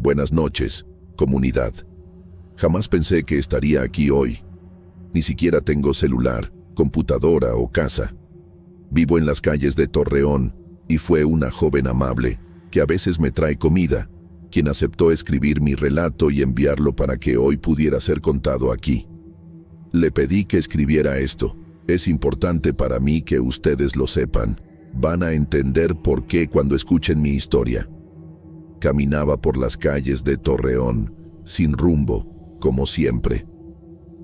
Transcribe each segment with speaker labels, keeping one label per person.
Speaker 1: Buenas noches, comunidad. Jamás pensé que estaría aquí hoy. Ni siquiera tengo celular, computadora o casa. Vivo en las calles de Torreón y fue una joven amable, que a veces me trae comida, quien aceptó escribir mi relato y enviarlo para que hoy pudiera ser contado aquí. Le pedí que escribiera esto. Es importante para mí que ustedes lo sepan. Van a entender por qué cuando escuchen mi historia. Caminaba por las calles de Torreón, sin rumbo, como siempre.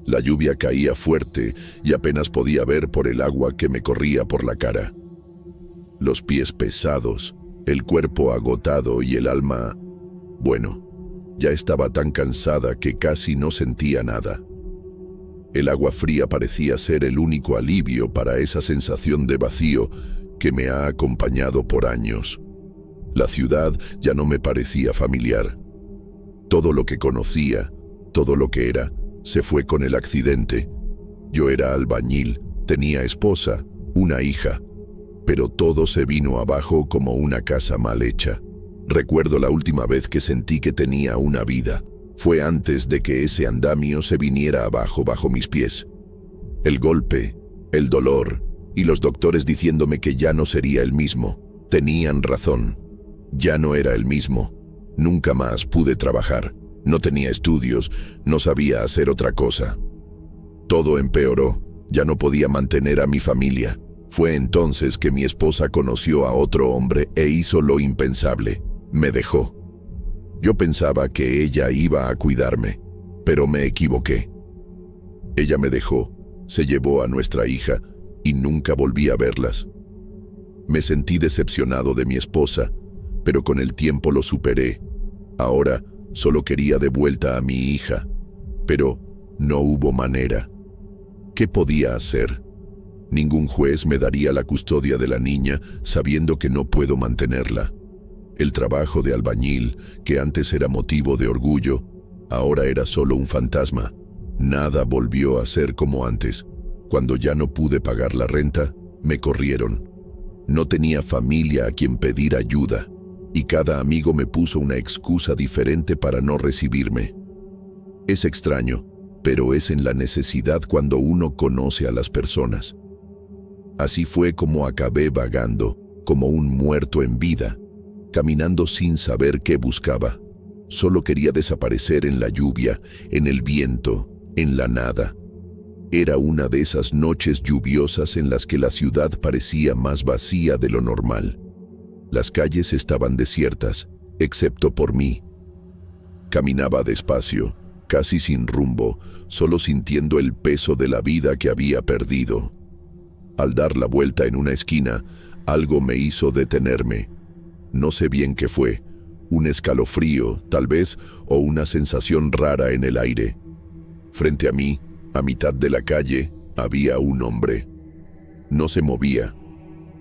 Speaker 1: La lluvia caía fuerte y apenas podía ver por el agua que me corría por la cara. Los pies pesados, el cuerpo agotado y el alma... Bueno, ya estaba tan cansada que casi no sentía nada. El agua fría parecía ser el único alivio para esa sensación de vacío que me ha acompañado por años. La ciudad ya no me parecía familiar. Todo lo que conocía, todo lo que era, se fue con el accidente. Yo era albañil, tenía esposa, una hija, pero todo se vino abajo como una casa mal hecha. Recuerdo la última vez que sentí que tenía una vida. Fue antes de que ese andamio se viniera abajo bajo mis pies. El golpe, el dolor y los doctores diciéndome que ya no sería el mismo. Tenían razón. Ya no era el mismo. Nunca más pude trabajar. No tenía estudios, no sabía hacer otra cosa. Todo empeoró. Ya no podía mantener a mi familia. Fue entonces que mi esposa conoció a otro hombre e hizo lo impensable. Me dejó. Yo pensaba que ella iba a cuidarme, pero me equivoqué. Ella me dejó, se llevó a nuestra hija y nunca volví a verlas. Me sentí decepcionado de mi esposa, pero con el tiempo lo superé. Ahora solo quería de vuelta a mi hija, pero no hubo manera. ¿Qué podía hacer? Ningún juez me daría la custodia de la niña sabiendo que no puedo mantenerla. El trabajo de albañil, que antes era motivo de orgullo, ahora era solo un fantasma. Nada volvió a ser como antes. Cuando ya no pude pagar la renta, me corrieron. No tenía familia a quien pedir ayuda, y cada amigo me puso una excusa diferente para no recibirme. Es extraño, pero es en la necesidad cuando uno conoce a las personas. Así fue como acabé vagando, como un muerto en vida, caminando sin saber qué buscaba. Solo quería desaparecer en la lluvia, en el viento, en la nada. Era una de esas noches lluviosas en las que la ciudad parecía más vacía de lo normal. Las calles estaban desiertas, excepto por mí. Caminaba despacio, casi sin rumbo, solo sintiendo el peso de la vida que había perdido. Al dar la vuelta en una esquina, algo me hizo detenerme. No sé bien qué fue, un escalofrío, tal vez, o una sensación rara en el aire. Frente a mí, a mitad de la calle, había un hombre. No se movía,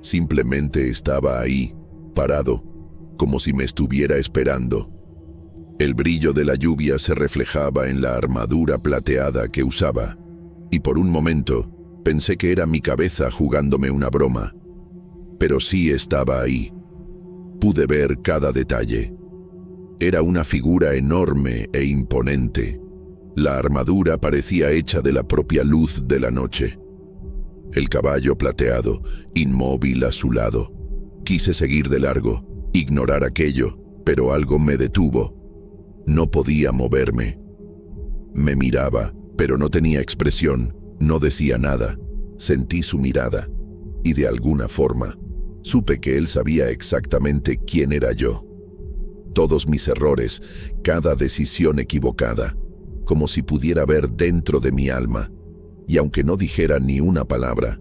Speaker 1: simplemente estaba ahí, parado, como si me estuviera esperando. El brillo de la lluvia se reflejaba en la armadura plateada que usaba, y por un momento pensé que era mi cabeza jugándome una broma. Pero sí estaba ahí. Pude ver cada detalle. Era una figura enorme e imponente. La armadura parecía hecha de la propia luz de la noche. El caballo plateado, inmóvil a su lado. Quise seguir de largo, ignorar aquello, pero algo me detuvo. No podía moverme. Me miraba, pero no tenía expresión, no decía nada. Sentí su mirada, y de alguna forma, supe que él sabía exactamente quién era yo. Todos mis errores, cada decisión equivocada, como si pudiera ver dentro de mi alma, y aunque no dijera ni una palabra,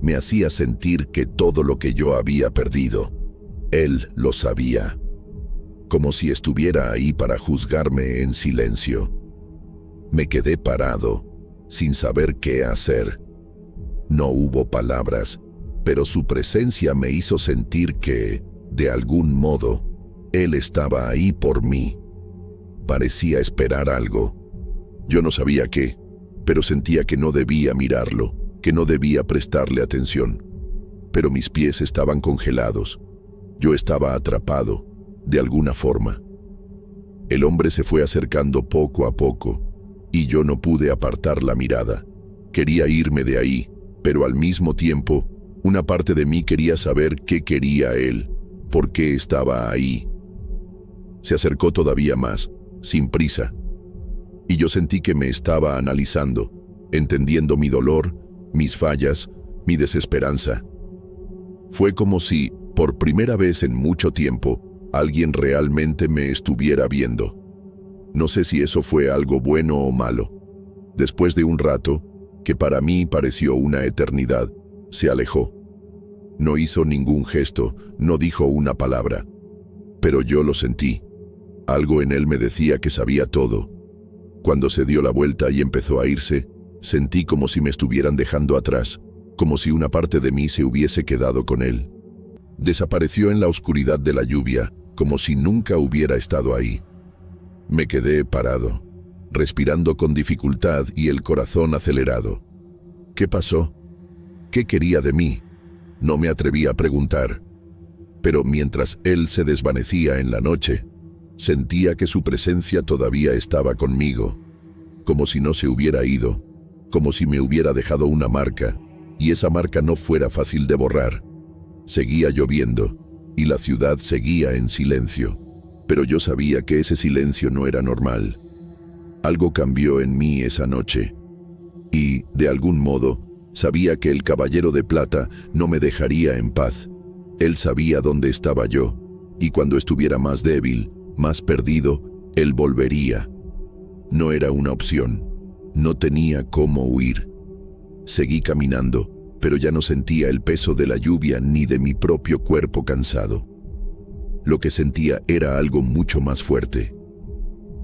Speaker 1: me hacía sentir que todo lo que yo había perdido, él lo sabía, como si estuviera ahí para juzgarme en silencio. Me quedé parado, sin saber qué hacer. No hubo palabras, pero su presencia me hizo sentir que, de algún modo, él estaba ahí por mí. Parecía esperar algo. Yo no sabía qué, pero sentía que no debía mirarlo, que no debía prestarle atención. Pero mis pies estaban congelados. Yo estaba atrapado, de alguna forma. El El hombre se fue acercando poco a poco, y yo no pude apartar la mirada. Quería irme de ahí, pero al mismo tiempo, una parte de mí quería saber qué quería él, por qué estaba ahí. Se acercó todavía más, sin prisa, y yo sentí que me estaba analizando, entendiendo mi dolor, mis fallas, mi desesperanza. Fue como si, por primera vez en mucho tiempo, alguien realmente me estuviera viendo. No sé si eso fue algo bueno o malo. Después de un rato, que para mí pareció una eternidad, se alejó. No hizo ningún gesto, no dijo una palabra. Pero yo lo sentí. Algo en él me decía que sabía todo. Cuando se dio la vuelta y empezó a irse, sentí como si me estuvieran dejando atrás, como si una parte de mí se hubiese quedado con él. Desapareció en la oscuridad de la lluvia, como si nunca hubiera estado ahí. Me quedé parado, respirando con dificultad y el corazón acelerado. ¿Qué pasó? ¿Qué quería de mí? No me atreví a preguntar. Pero mientras él se desvanecía en la noche, sentía que su presencia todavía estaba conmigo, como si no se hubiera ido, como si me hubiera dejado una marca, y esa marca no fuera fácil de borrar. Seguía lloviendo, y la ciudad seguía en silencio, pero yo sabía que ese silencio no era normal. Algo cambió en mí esa noche, y, de algún modo, sabía que el caballero de plata no me dejaría en paz. Él sabía dónde estaba yo, y cuando estuviera más débil, más perdido, él volvería. No era una opción, no tenía cómo huir. Seguí caminando, pero ya no sentía el peso de la lluvia ni de mi propio cuerpo cansado. Lo que sentía era algo mucho más fuerte.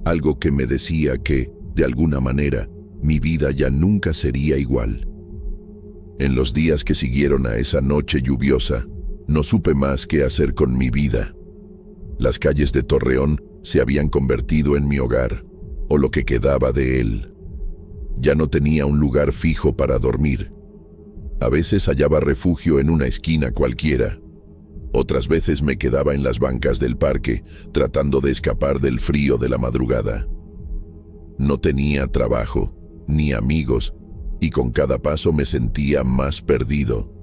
Speaker 1: Algo que me decía que, de alguna manera, mi vida ya nunca sería igual. En los días que siguieron a esa noche lluviosa, no supe más qué hacer con mi vida. Las calles de Torreón se habían convertido en mi hogar, o lo que quedaba de él. Ya no tenía un lugar fijo para dormir. A veces hallaba refugio en una esquina cualquiera. Otras veces me quedaba en las bancas del parque, tratando de escapar del frío de la madrugada. No tenía trabajo, ni amigos, y con cada paso me sentía más perdido.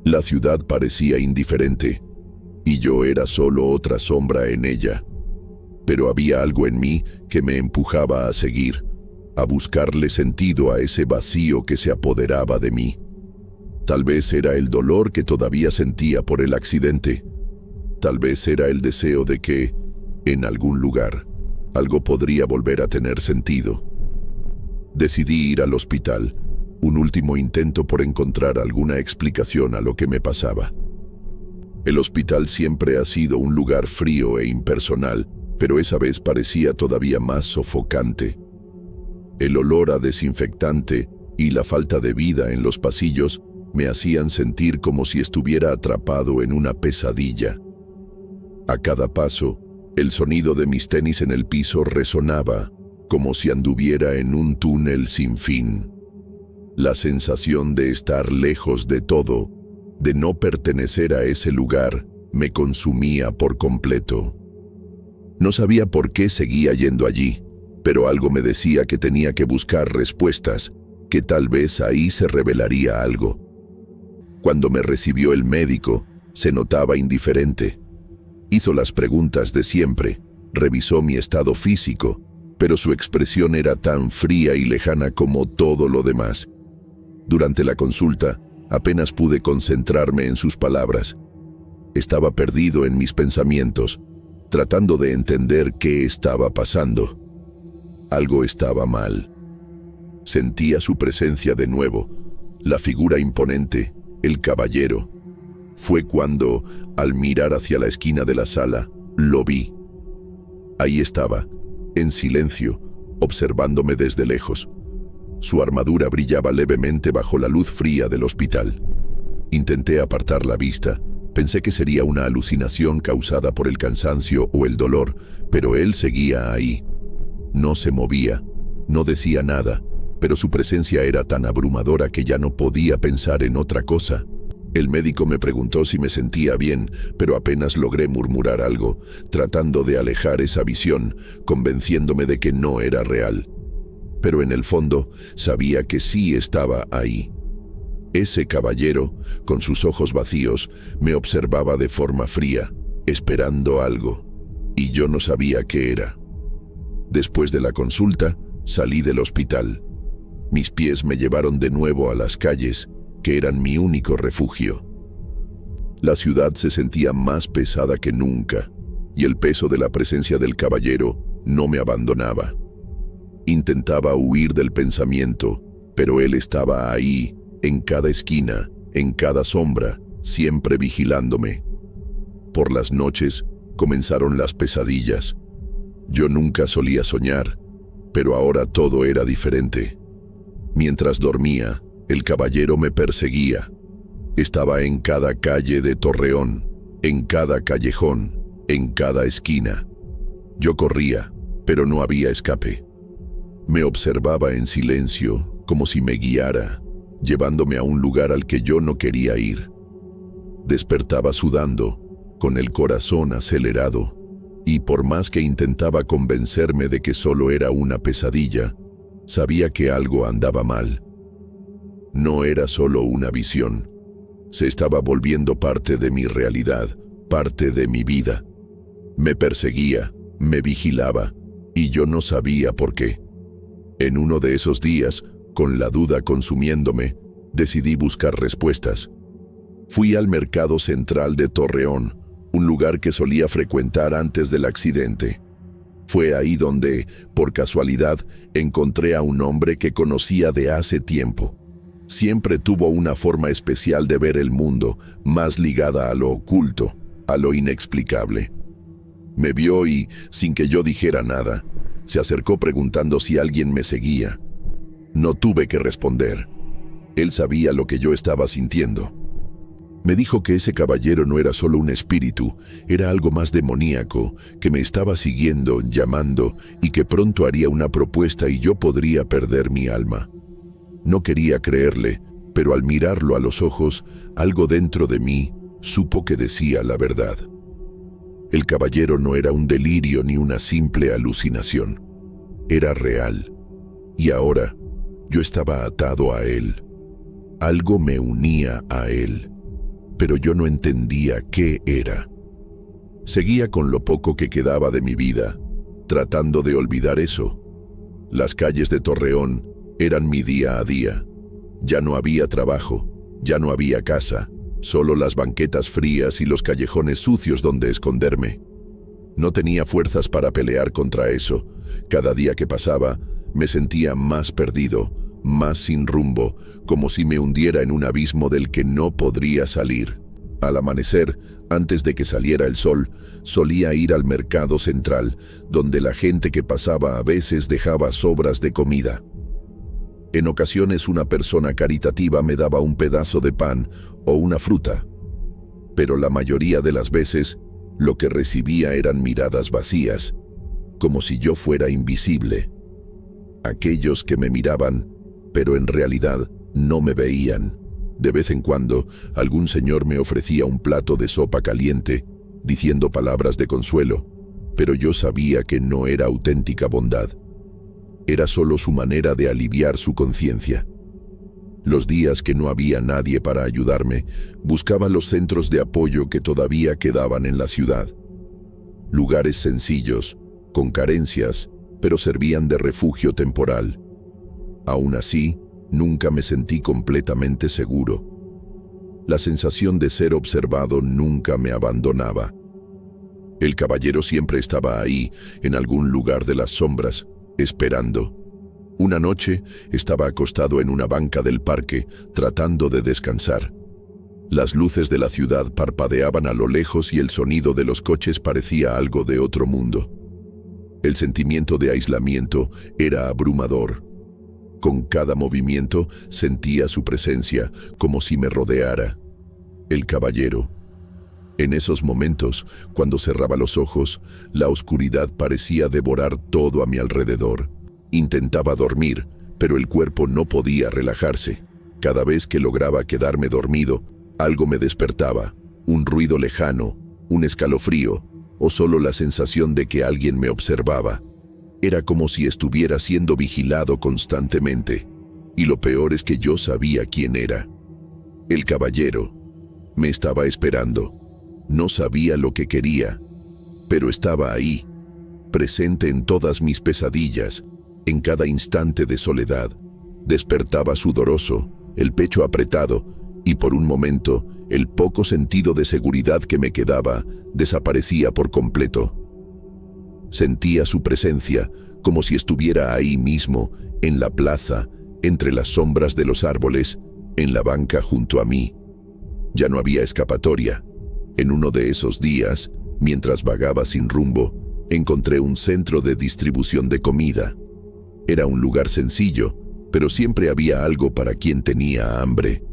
Speaker 1: La ciudad parecía indiferente, y yo era solo otra sombra en ella. Pero había algo en mí que me empujaba a seguir, a buscarle sentido a ese vacío que se apoderaba de mí. Tal vez era el dolor que todavía sentía por el accidente. Tal vez era el deseo de que, en algún lugar, algo podría volver a tener sentido. Decidí ir al hospital, un último intento por encontrar alguna explicación a lo que me pasaba. El hospital siempre ha sido un lugar frío e impersonal, pero esa vez parecía todavía más sofocante. El olor a desinfectante y la falta de vida en los pasillos me hacían sentir como si estuviera atrapado en una pesadilla. A cada paso, el sonido de mis tenis en el piso resonaba, como si anduviera en un túnel sin fin. La sensación de estar lejos de todo, de no pertenecer a ese lugar, me consumía por completo. No sabía por qué seguía yendo allí, pero algo me decía que tenía que buscar respuestas, que tal vez ahí se revelaría algo. Cuando me recibió el médico, se notaba indiferente. Hizo las preguntas de siempre, revisó mi estado físico, pero su expresión era tan fría y lejana como todo lo demás. Durante la consulta, apenas pude concentrarme en sus palabras. Estaba perdido en mis pensamientos, tratando de entender qué estaba pasando. Algo estaba mal. Sentía su presencia de nuevo, la figura imponente, el caballero. Fue cuando, al mirar hacia la esquina de la sala, lo vi. Ahí estaba, en silencio, observándome desde lejos. Su armadura brillaba levemente bajo la luz fría del hospital. Intenté apartar la vista. Pensé que sería una alucinación causada por el cansancio o el dolor, pero él seguía ahí. No se movía, no decía nada, pero su presencia era tan abrumadora que ya no podía pensar en otra cosa. El médico me preguntó si me sentía bien, pero apenas logré murmurar algo, tratando de alejar esa visión, convenciéndome de que no era real. Pero en el fondo sabía que sí estaba ahí. Ese caballero, con sus ojos vacíos, me observaba de forma fría, esperando algo, y yo no sabía qué era. Después de la consulta, salí del hospital. Mis pies me llevaron de nuevo a las calles, que eran mi único refugio. La ciudad se sentía más pesada que nunca, y el peso de la presencia del caballero no me abandonaba. Intentaba huir del pensamiento, pero él estaba ahí, en cada esquina, en cada sombra, siempre vigilándome. Por las noches comenzaron las pesadillas. Yo nunca solía soñar, pero ahora todo era diferente. Mientras dormía, el caballero me perseguía. Estaba en cada calle de Torreón, en cada callejón, en cada esquina. Yo corría, pero no había escape. Me observaba en silencio, como si me guiara, llevándome a un lugar al que yo no quería ir. Despertaba sudando, con el corazón acelerado, y por más que intentaba convencerme de que solo era una pesadilla, sabía que algo andaba mal. No era solo una visión. Se estaba volviendo parte de mi realidad, parte de mi vida. Me perseguía, me vigilaba, y yo no sabía por qué. En uno de esos días, con la duda consumiéndome, decidí buscar respuestas. Fui al mercado central de Torreón, un lugar que solía frecuentar antes del accidente. Fue ahí donde, por casualidad, encontré a un hombre que conocía de hace tiempo. Siempre tuvo una forma especial de ver el mundo, más ligada a lo oculto, a lo inexplicable. Me vio y, sin que yo dijera nada, se acercó preguntando si alguien me seguía. No tuve que responder. Él sabía lo que yo estaba sintiendo. Me dijo que ese caballero no era solo un espíritu, era algo más demoníaco, que me estaba siguiendo, llamando, y que pronto haría una propuesta y yo podría perder mi alma. No quería creerle, pero al mirarlo a los ojos, algo dentro de mí supo que decía la verdad. El caballero no era un delirio ni una simple alucinación. Era real. Y ahora, yo estaba atado a él. Algo me unía a él, pero yo no entendía qué era. Seguía con lo poco que quedaba de mi vida, tratando de olvidar eso. Las calles de Torreón eran mi día a día. Ya no había trabajo, ya no había casa, solo las banquetas frías y los callejones sucios donde esconderme. No tenía fuerzas para pelear contra eso. Cada día que pasaba, me sentía más perdido, más sin rumbo, como si me hundiera en un abismo del que no podría salir. Al amanecer, antes de que saliera el sol, solía ir al mercado central, donde la gente que pasaba a veces dejaba sobras de comida. En ocasiones una persona caritativa me daba un pedazo de pan o una fruta, pero la mayoría de las veces lo que recibía eran miradas vacías, como si yo fuera invisible. Aquellos que me miraban, pero en realidad no me veían. De vez en cuando, algún señor me ofrecía un plato de sopa caliente, diciendo palabras de consuelo, pero yo sabía que no era auténtica bondad. Era solo su manera de aliviar su conciencia. Los días que no había nadie para ayudarme, buscaba los centros de apoyo que todavía quedaban en la ciudad. Lugares sencillos, con carencias, pero servían de refugio temporal. Aún así, nunca me sentí completamente seguro. La sensación de ser observado nunca me abandonaba. El caballero siempre estaba ahí, en algún lugar de las sombras, esperando. Una noche estaba acostado en una banca del parque, tratando de descansar. Las luces de la ciudad parpadeaban a lo lejos y el sonido de los coches parecía algo de otro mundo. El sentimiento de aislamiento era abrumador. Con cada movimiento sentía su presencia, como si me rodeara. El caballero. En esos momentos, cuando cerraba los ojos, la oscuridad parecía devorar todo a mi alrededor. Intentaba dormir, pero el cuerpo no podía relajarse. Cada vez que lograba quedarme dormido, Algo me despertaba, un ruido lejano, un escalofrío, o solo la sensación de que alguien me observaba. Era como si estuviera siendo vigilado constantemente, y lo peor es que yo sabía quién era. El caballero me estaba esperando. No sabía lo que quería, pero estaba ahí, presente en todas mis pesadillas, en cada instante de soledad. Despertaba sudoroso, el pecho apretado, y por un momento, el poco sentido de seguridad que me quedaba desaparecía por completo. Sentía su presencia, como si estuviera ahí mismo, en la plaza, entre las sombras de los árboles, en la banca junto a mí. Ya no había escapatoria. En uno de esos días, mientras vagaba sin rumbo, encontré un centro de distribución de comida. Era un lugar sencillo, pero siempre había algo para quien tenía hambre.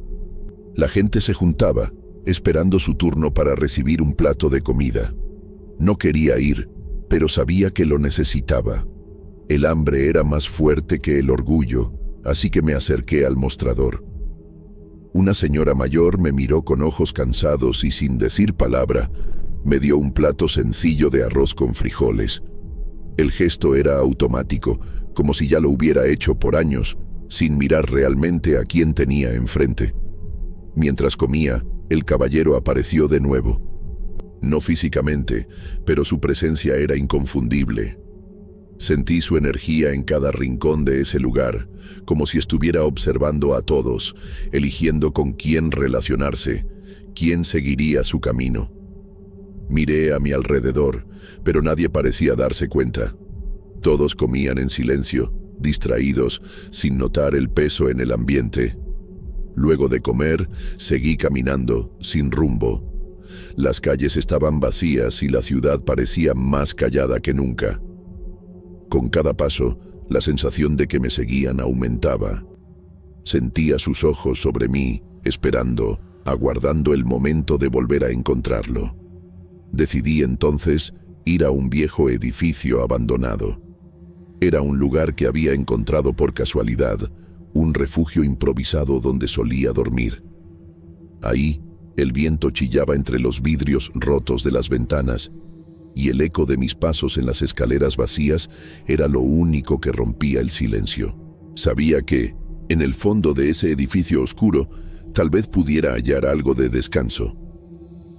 Speaker 1: La gente se juntaba, esperando su turno para recibir un plato de comida. No quería ir, pero sabía que lo necesitaba. El hambre era más fuerte que el orgullo, así que me acerqué al mostrador. Una señora mayor me miró con ojos cansados y sin decir palabra, me dio un plato sencillo de arroz con frijoles. El gesto era automático, como si ya lo hubiera hecho por años, sin mirar realmente a quién tenía enfrente. Mientras comía, el caballero apareció de nuevo. No físicamente, pero su presencia era inconfundible. Sentí su energía en cada rincón de ese lugar, como si estuviera observando a todos, eligiendo con quién relacionarse, quién seguiría su camino. Miré a mi alrededor, pero nadie parecía darse cuenta. Todos comían en silencio, distraídos, sin notar el peso en el ambiente. Luego de comer, seguí caminando, sin rumbo. Las calles estaban vacías y la ciudad parecía más callada que nunca. Con cada paso, la sensación de que me seguían aumentaba. Sentía sus ojos sobre mí, esperando, aguardando el momento de volver a encontrarlo. Decidí entonces ir a un viejo edificio abandonado. Era un lugar que había encontrado por casualidad, un refugio improvisado donde solía dormir. Ahí, el viento chillaba entre los vidrios rotos de las ventanas, y el eco de mis pasos en las escaleras vacías era lo único que rompía el silencio. Sabía que, en el fondo de ese edificio oscuro, tal vez pudiera hallar algo de descanso.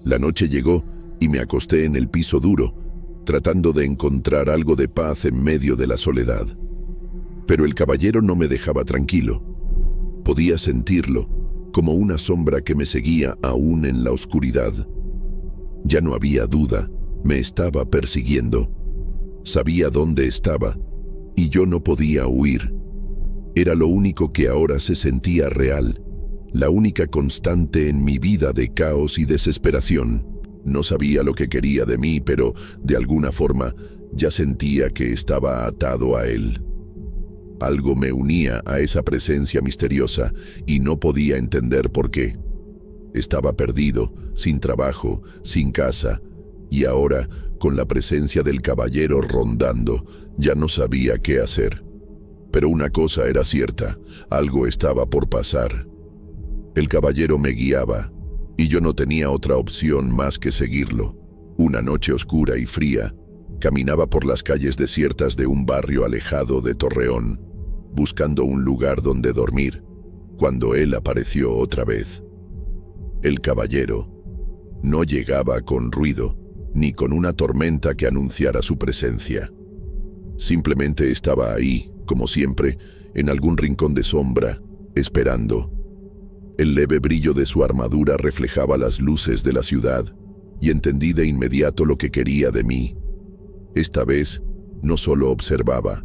Speaker 1: La noche llegó y me acosté en el piso duro, tratando de encontrar algo de paz en medio de la soledad. Pero el caballero no me dejaba tranquilo. Podía sentirlo, como una sombra que me seguía aún en la oscuridad. Ya no había duda, me estaba persiguiendo. Sabía dónde estaba, y yo no podía huir. Era lo único que ahora se sentía real, la única constante en mi vida de caos y desesperación. No sabía lo que quería de mí, pero, de alguna forma, ya sentía que estaba atado a él. Algo me unía a esa presencia misteriosa, y no podía entender por qué. Estaba perdido, sin trabajo, sin casa, y ahora, con la presencia del caballero rondando, ya no sabía qué hacer. Pero una cosa era cierta, algo estaba por pasar. El caballero me guiaba, y yo no tenía otra opción más que seguirlo. Una noche oscura y fría, caminaba por las calles desiertas de un barrio alejado de Torreón, buscando un lugar donde dormir, cuando él apareció otra vez. El caballero no llegaba con ruido, ni con una tormenta que anunciara su presencia. Simplemente estaba ahí, como siempre, en algún rincón de sombra, esperando. El leve brillo de su armadura reflejaba las luces de la ciudad, y entendí de inmediato lo que quería de mí. Esta vez, no solo observaba.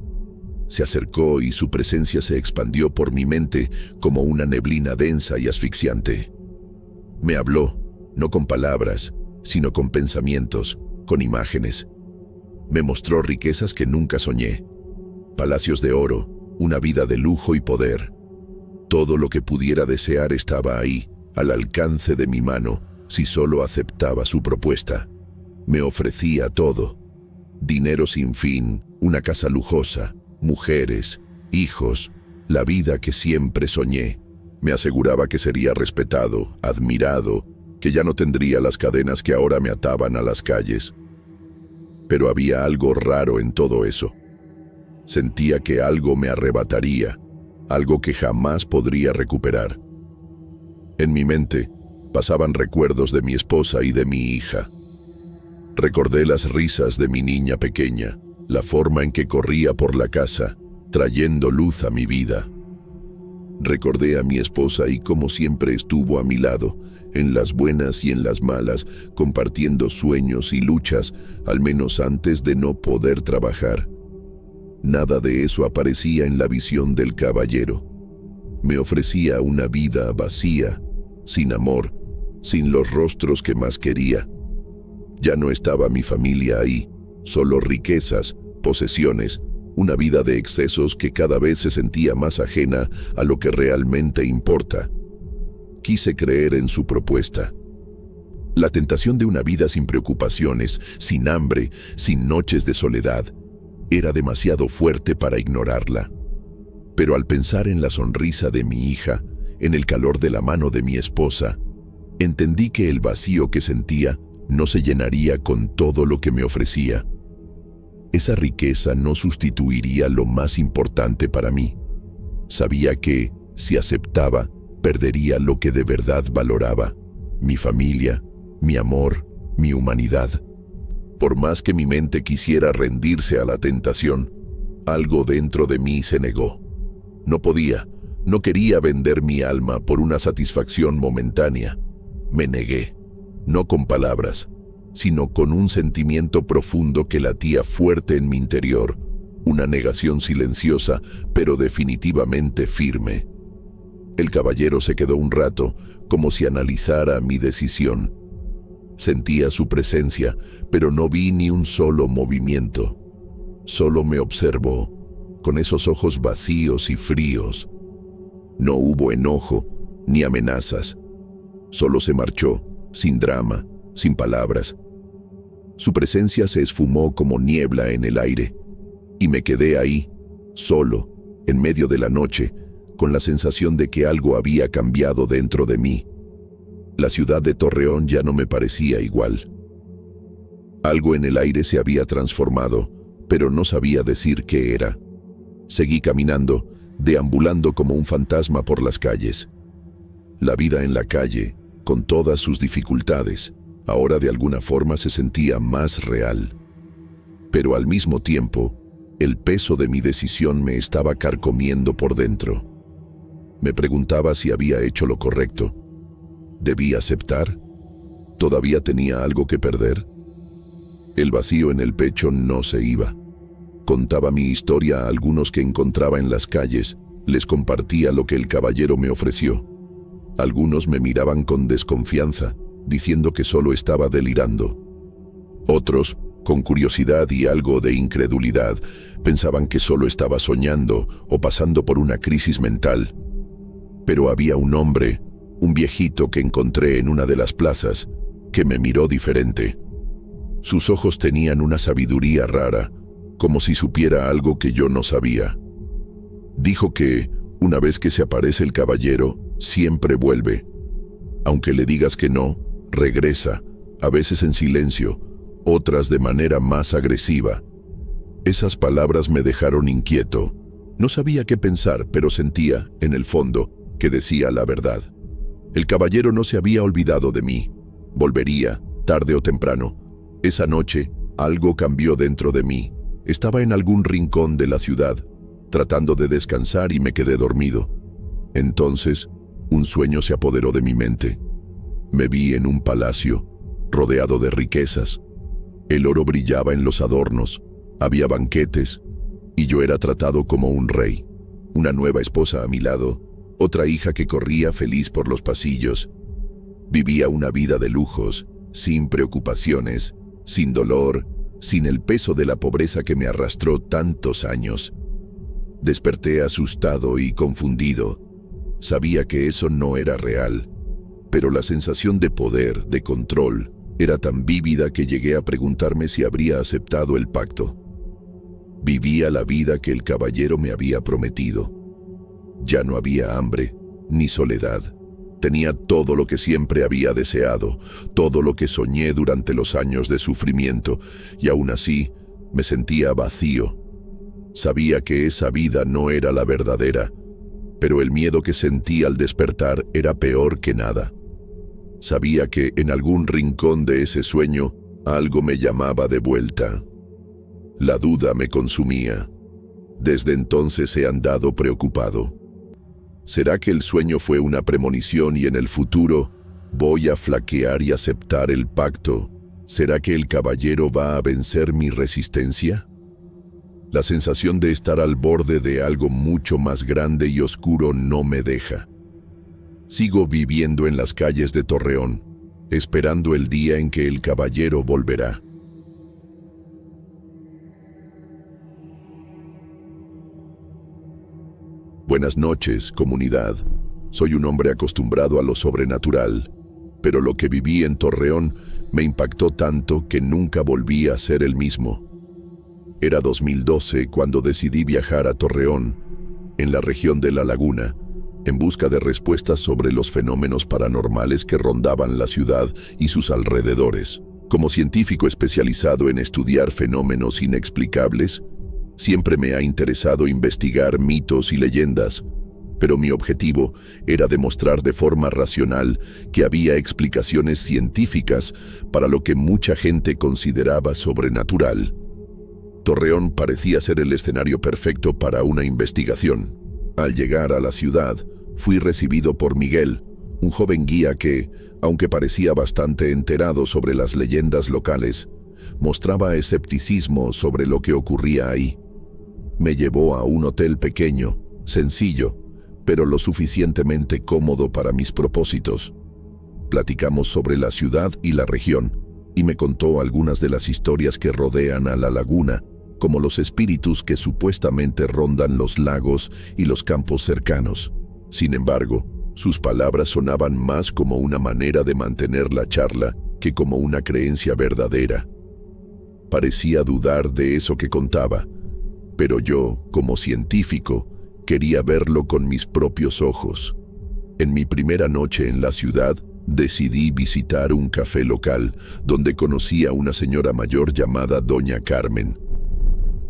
Speaker 1: Se acercó y su presencia se expandió por mi mente como una neblina densa y asfixiante. Me habló, no con palabras, sino con pensamientos, con imágenes. Me mostró riquezas que nunca soñé. Palacios de oro, una vida de lujo y poder. Todo lo que pudiera desear estaba ahí, al alcance de mi mano, si solo aceptaba su propuesta. Me ofrecía todo. Dinero sin fin, una casa lujosa, mujeres, hijos, la vida que siempre soñé. Me aseguraba que sería respetado, admirado, que ya no tendría las cadenas que ahora me ataban a las calles. Pero había algo raro en todo eso. Sentía que algo me arrebataría, algo que jamás podría recuperar. En mi mente pasaban recuerdos de mi esposa y de mi hija. Recordé las risas de mi niña pequeña, la forma en que corría por la casa, trayendo luz a mi vida. Recordé a mi esposa y cómo siempre estuvo a mi lado, en las buenas y en las malas, compartiendo sueños y luchas, al menos antes de no poder trabajar. Nada de eso aparecía en la visión del caballero. Me ofrecía una vida vacía, sin amor, sin los rostros que más quería. Ya no estaba mi familia ahí, solo riquezas, posesiones, una vida de excesos que cada vez se sentía más ajena a lo que realmente importa. Quise creer en su propuesta. La tentación de una vida sin preocupaciones, sin hambre, sin noches de soledad, era demasiado fuerte para ignorarla. Pero al pensar en la sonrisa de mi hija, en el calor de la mano de mi esposa, entendí que el vacío que sentía no se llenaría con todo lo que me ofrecía. Esa riqueza no sustituiría lo más importante para mí. Sabía que, si aceptaba, perdería lo que de verdad valoraba: mi familia, mi amor, mi humanidad. Por más que mi mente quisiera rendirse a la tentación, algo dentro de mí se negó. No podía, no quería vender mi alma por una satisfacción momentánea. Me negué, no con palabras, sino con un sentimiento profundo que latía fuerte en mi interior, una negación silenciosa, pero definitivamente firme. El caballero se quedó un rato, como si analizara mi decisión. Sentía su presencia, pero no vi ni un solo movimiento. Solo me observó, con esos ojos vacíos y fríos. No hubo enojo, ni amenazas. Solo se marchó, sin drama, sin palabras. Su presencia se esfumó como niebla en el aire, y me quedé ahí, solo, en medio de la noche, con la sensación de que algo había cambiado dentro de mí. La ciudad de Torreón ya no me parecía igual. Algo en el aire se había transformado, pero no sabía decir qué era. Seguí caminando, deambulando como un fantasma por las calles. La vida en la calle, con todas sus dificultades, ahora de alguna forma se sentía más real. Pero al mismo tiempo, el peso de mi decisión me estaba carcomiendo por dentro. Me preguntaba si había hecho lo correcto. ¿Debía aceptar? ¿Todavía tenía algo que perder? El vacío en el pecho no se iba. Contaba mi historia a algunos que encontraba en las calles, les compartía lo que el caballero me ofreció. Algunos me miraban con desconfianza, diciendo que solo estaba delirando. Otros, con curiosidad y algo de incredulidad, pensaban que solo estaba soñando o pasando por una crisis mental. Pero había un hombre, un viejito que encontré en una de las plazas, que me miró diferente. Sus ojos tenían una sabiduría rara, como si supiera algo que yo no sabía. Dijo que, una vez que se aparece el caballero, siempre vuelve. Aunque le digas que no, regresa, a veces en silencio, otras de manera más agresiva. Esas palabras me dejaron inquieto. No sabía qué pensar, pero sentía, en el fondo, que decía la verdad. El caballero no se había olvidado de mí. Volvería, tarde o temprano. Esa noche, algo cambió dentro de mí. Estaba en algún rincón de la ciudad, tratando de descansar y me quedé dormido. Entonces, un sueño se apoderó de mi mente. Me vi en un palacio, rodeado de riquezas. El oro brillaba en los adornos, había banquetes, y yo era tratado como un rey. Una nueva esposa a mi lado, otra hija que corría feliz por los pasillos. Vivía una vida de lujos, sin preocupaciones, sin dolor, sin el peso de la pobreza que me arrastró tantos años. Desperté asustado y confundido. Sabía que eso no era real, pero la sensación de poder, de control, era tan vívida que llegué a preguntarme si habría aceptado el pacto. Vivía la vida que el caballero me había prometido. Ya no había hambre, ni soledad. Tenía todo lo que siempre había deseado, todo lo que soñé durante los años de sufrimiento, y aún así me sentía vacío. Sabía que esa vida no era la verdadera, pero el miedo que sentí al despertar era peor que nada. Sabía que en algún rincón de ese sueño algo me llamaba de vuelta. La duda me consumía. Desde entonces he andado preocupado. ¿Será que el sueño fue una premonición y en el futuro voy a flaquear y aceptar el pacto? ¿Será que el caballero va a vencer mi resistencia? La sensación de estar al borde de algo mucho más grande y oscuro no me deja. Sigo viviendo en las calles de Torreón, esperando el día en que el caballero volverá. Buenas noches, comunidad. Soy un hombre acostumbrado a lo sobrenatural, pero lo que viví en Torreón me impactó tanto que nunca volví a ser el mismo. Era 2012 cuando decidí viajar a Torreón, en la región de La Laguna, en busca de respuestas sobre los fenómenos paranormales que rondaban la ciudad y sus alrededores. Como científico especializado en estudiar fenómenos inexplicables, siempre me ha interesado investigar mitos y leyendas, pero mi objetivo era demostrar de forma racional que había explicaciones científicas para lo que mucha gente consideraba sobrenatural. Torreón parecía ser el escenario perfecto para una investigación. Al llegar a la ciudad, fui recibido por Miguel, un joven guía que, aunque parecía bastante enterado sobre las leyendas locales, mostraba escepticismo sobre lo que ocurría ahí. Me llevó a un hotel pequeño, sencillo, pero lo suficientemente cómodo para mis propósitos. Platicamos sobre la ciudad y la región, y me contó algunas de las historias que rodean a la laguna, como los espíritus que supuestamente rondan los lagos y los campos cercanos. Sin embargo, sus palabras sonaban más como una manera de mantener la charla que como una creencia verdadera. Parecía dudar de eso que contaba, pero yo, como científico, quería verlo con mis propios ojos. En mi primera noche en la ciudad, decidí visitar un café local, donde conocí a una señora mayor llamada Doña Carmen.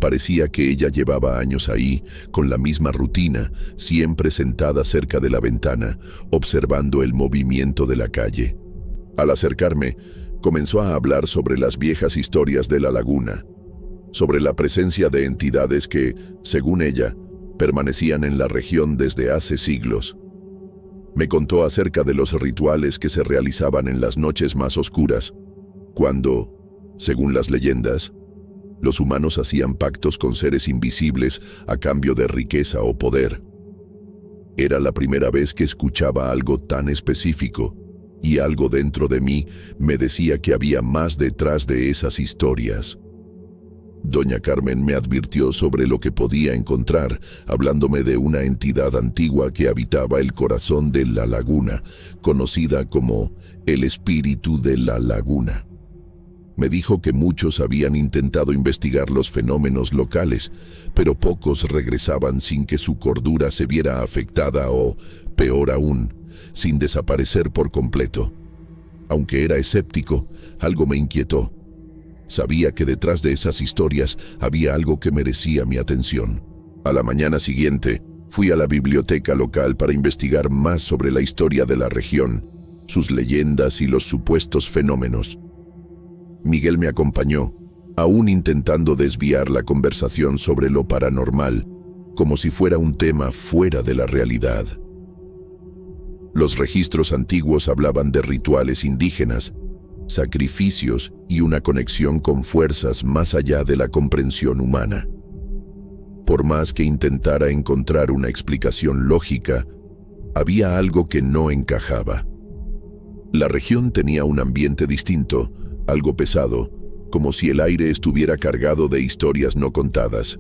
Speaker 1: Parecía que ella llevaba años ahí, con la misma rutina, siempre sentada cerca de la ventana, observando el movimiento de la calle. Al acercarme, comenzó a hablar sobre las viejas historias de la laguna, sobre la presencia de entidades que, según ella, permanecían en la región desde hace siglos. Me contó acerca de los rituales que se realizaban en las noches más oscuras, cuando, según las leyendas, los humanos hacían pactos con seres invisibles a cambio de riqueza o poder. Era la primera vez que escuchaba algo tan específico, y algo dentro de mí me decía que había más detrás de esas historias. Doña Carmen me advirtió sobre lo que podía encontrar, hablándome de una entidad antigua que habitaba el corazón de la laguna, conocida como el espíritu de la laguna. Me dijo que muchos habían intentado investigar los fenómenos locales, pero pocos regresaban sin que su cordura se viera afectada o, peor aún, sin desaparecer por completo. Aunque era escéptico, algo me inquietó. Sabía que detrás de esas historias había algo que merecía mi atención. A la mañana siguiente, fui a la biblioteca local para investigar más sobre la historia de la región, sus leyendas y los supuestos fenómenos. Miguel me acompañó, aún intentando desviar la conversación sobre lo paranormal, como si fuera un tema fuera de la realidad. Los registros antiguos hablaban de rituales indígenas, sacrificios y una conexión con fuerzas más allá de la comprensión humana. Por más que intentara encontrar una explicación lógica, había algo que no encajaba. La región tenía un ambiente distinto, algo pesado, como si el aire estuviera cargado de historias no contadas.